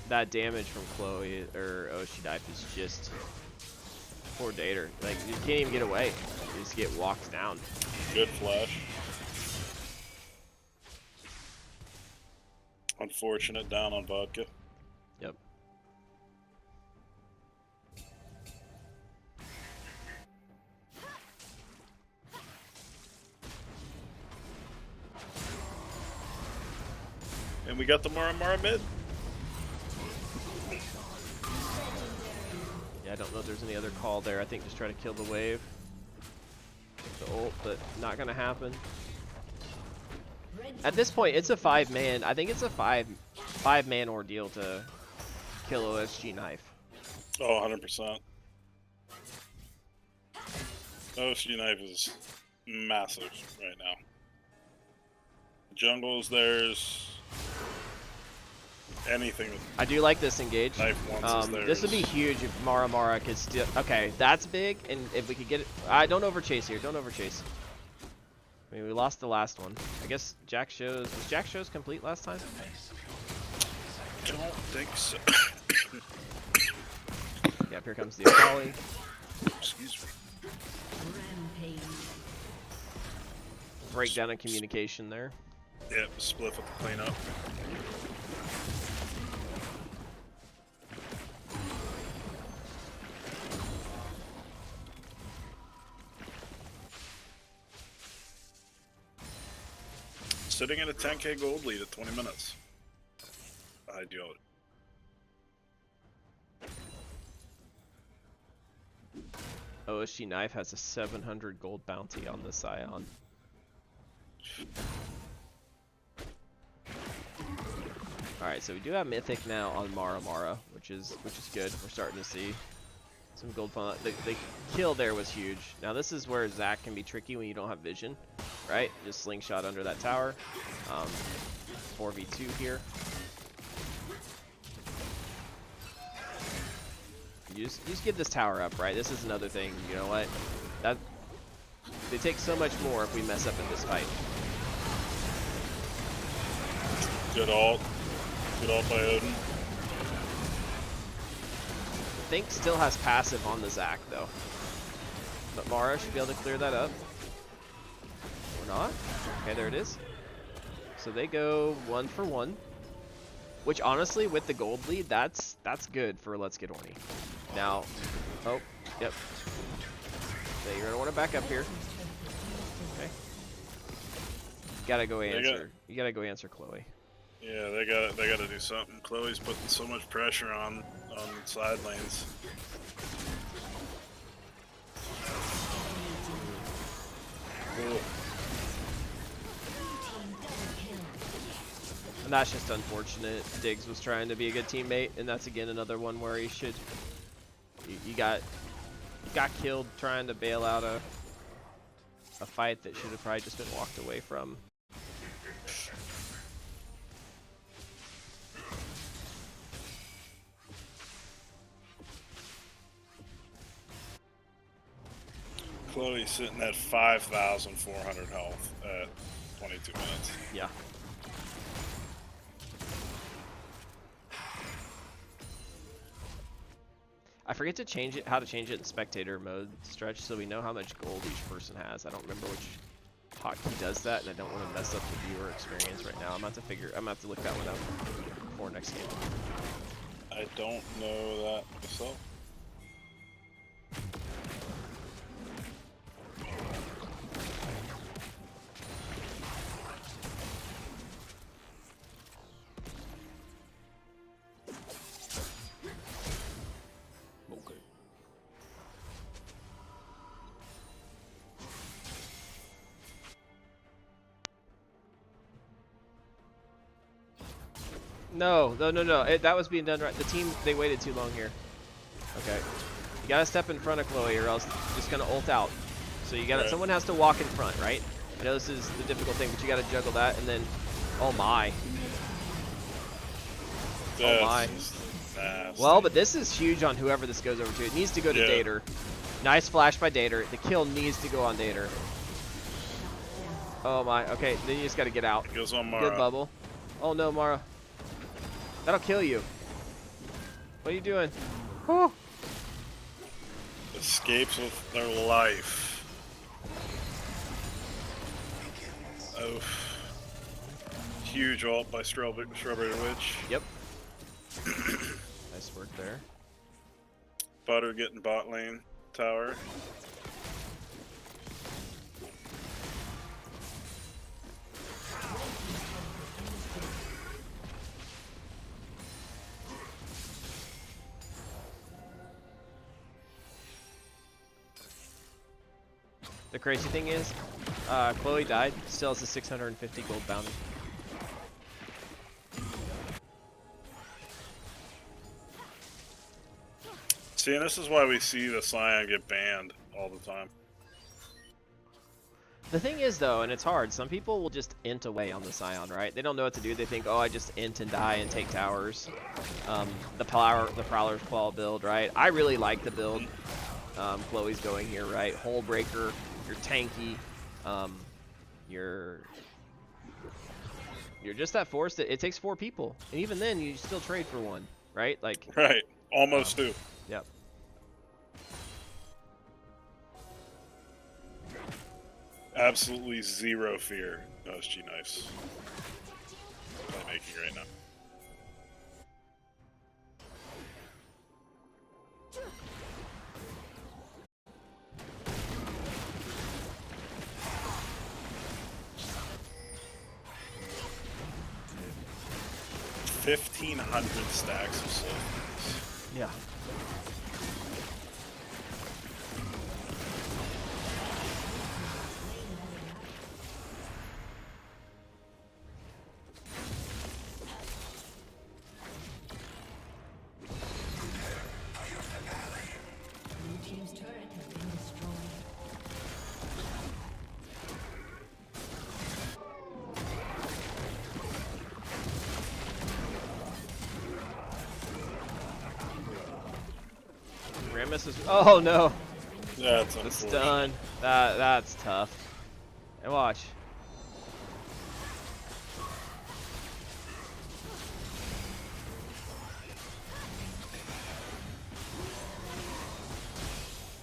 That damage from Chloe or Oshidaife is just poor Dater. Like you can't even get away. You just get walked down. good flash. Unfortunate down on vodka. Yep. And we got the Mara mid. Yeah, I don't know if there's any other call there. I think just try to kill the wave. The ult, but not gonna happen. At this point, it's a 5-man. I think it's a five-man ordeal to kill OSG knife. Oh, 100%. OSG knife is massive right now. Jungle's theirs. Anything with I do like this engage. knife once is theirs. This would be huge if Mara could still. Okay, that's big, and if we could get it. I don't overchase here. Don't overchase. I mean, we lost the last one. I guess Jack shows. Was Jack shows complete last time? Don't think so. Yep, here comes the Akali. Excuse me. Rampage. Breakdown in communication there. Yep, split with the cleanup. Sitting in a 10k gold lead at 20 minutes. Ideal. OSG Knife has a 700 gold bounty on the Scion. Alright, so we do have Mythic now on Mara, which is good. We're starting to see some gold fun. The kill there was huge. Now this is where Zac can be tricky when you don't have vision, right? Just slingshot under that tower. 4v2 here. You just get this tower up, right? This is another thing. You know what? They take so much more if we mess up in this fight. Good ult. Good ult by Odin. Think still has passive on the Zac though. But Mara should be able to clear that up. Or not. Okay, there it is. So they go 1 for 1. Which honestly, with the gold lead, that's good for Let's Get Horny. Now, oh, yep. So you're gonna want to back up here. Okay. Gotta go answer. You gotta go answer Chloe. Yeah, they gotta do something. Chloe's putting so much pressure on side lanes. Cool. And that's just unfortunate. Diggs was trying to be a good teammate, and that's again another one where he should. You got killed trying to bail out a fight that should have probably just been walked away from. Chloe's sitting at 5,400 health at 22 minutes. Yeah. I forget to change it, how to change it in spectator mode, Stretch, so we know how much gold each person has. I don't remember which hotkey does that, and I don't want to mess up the viewer experience right now. I'm about to look that one up before next game. I don't know that myself. No. That was being done right. The team, they waited too long here. Okay. You gotta step in front of Chloe or else it's just gonna ult out. So you gotta, Right. someone has to walk in front, right? I know this is the difficult thing, but you gotta juggle that and then, oh my. Oh my. Nasty. Well, but this is huge on whoever this goes over to. It needs to go to Dater. Nice flash by Dater. The kill needs to go on Dater. Oh my. Okay, then you just gotta get out. It goes on Mara. Good bubble. Oh no, Mara. That'll kill you. What are you doing? Oh. Escapes with their life. Oh. Huge ult by Strawberry Witch. Yep. Nice work there. Butter getting bot lane tower. The crazy thing is, Chloe died, still has a 650 gold bounty. See, and this is why we see the Scion get banned all the time. The thing is though, and it's hard, some people will just int away on the Scion, right? They don't know what to do. They think, oh, I just int and die and take towers. The Prowler's Claw build, right? I really like the build Chloe's going here, right? Hole breaker, you're tanky, you're just that force that it takes 4 people, and even then you still trade for 1, right? Like, Right, almost 2. Yep. Absolutely zero fear. OSG nice. I'm making right now. $1,500 stacks of soul. Yeah. Blue team's turret has been destroyed. Rammus is. Oh no. That's The unfortunate. stun. That's tough. And watch.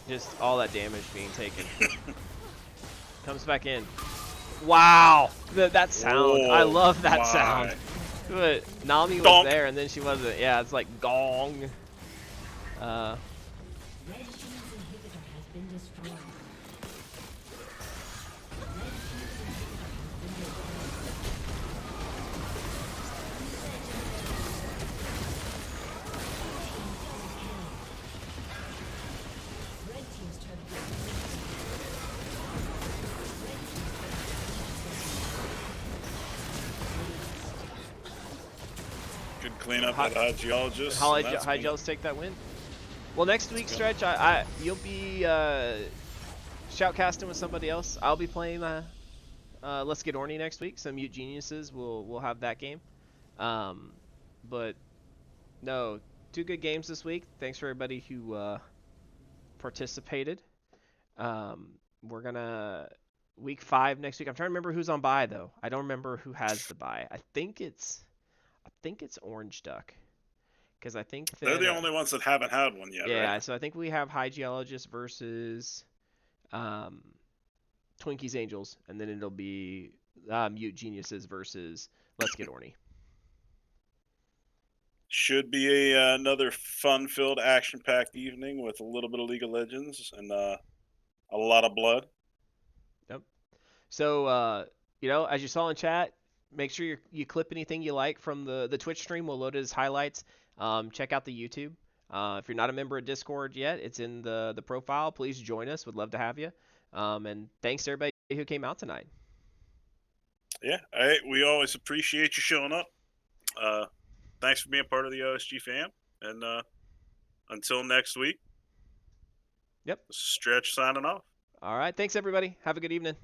Just all that damage being taken. Comes back in. Wow. That sound. I Whoa, love that my. sound. But Nami was Donk. there and then she wasn't. Yeah, it's like gong. Red team's inhibitor has been destroyed. Red team's turret has been Good cleanup at geologist. How and that's high gonna- gels take that win? Well, next week's go. stretch, you'll be shoutcasting with somebody else. I'll be playing Let's Get Orny next week. Some Mute Geniuses will have that game. But no, 2 good games this week. Thanks for everybody who participated. We're gonna week 5 next week. I'm trying to remember who's on bye though. I don't remember who has the bye. I think it's Orange Duck. Because I think that, They're the only ones that haven't had one yet, yeah, right? so I think we have High Geologist versus Twinkies Angels, and then it'll be Mute Geniuses versus Let's Get Orny. Should be another fun-filled, action-packed evening with a little bit of League of Legends and a lot of blood. Yep. So, as you saw in chat, make sure you clip anything you like from the Twitch stream. We'll load it as highlights. Check out the YouTube. If you're not a member of Discord yet, it's in the profile. Please join us. Would love to have you. And thanks to everybody who came out tonight. Yeah, we always appreciate you showing up. thanks for being part of the OSG fam. And until next week, Yep. this is Stretch signing off. All right. Thanks, everybody. Have a good evening.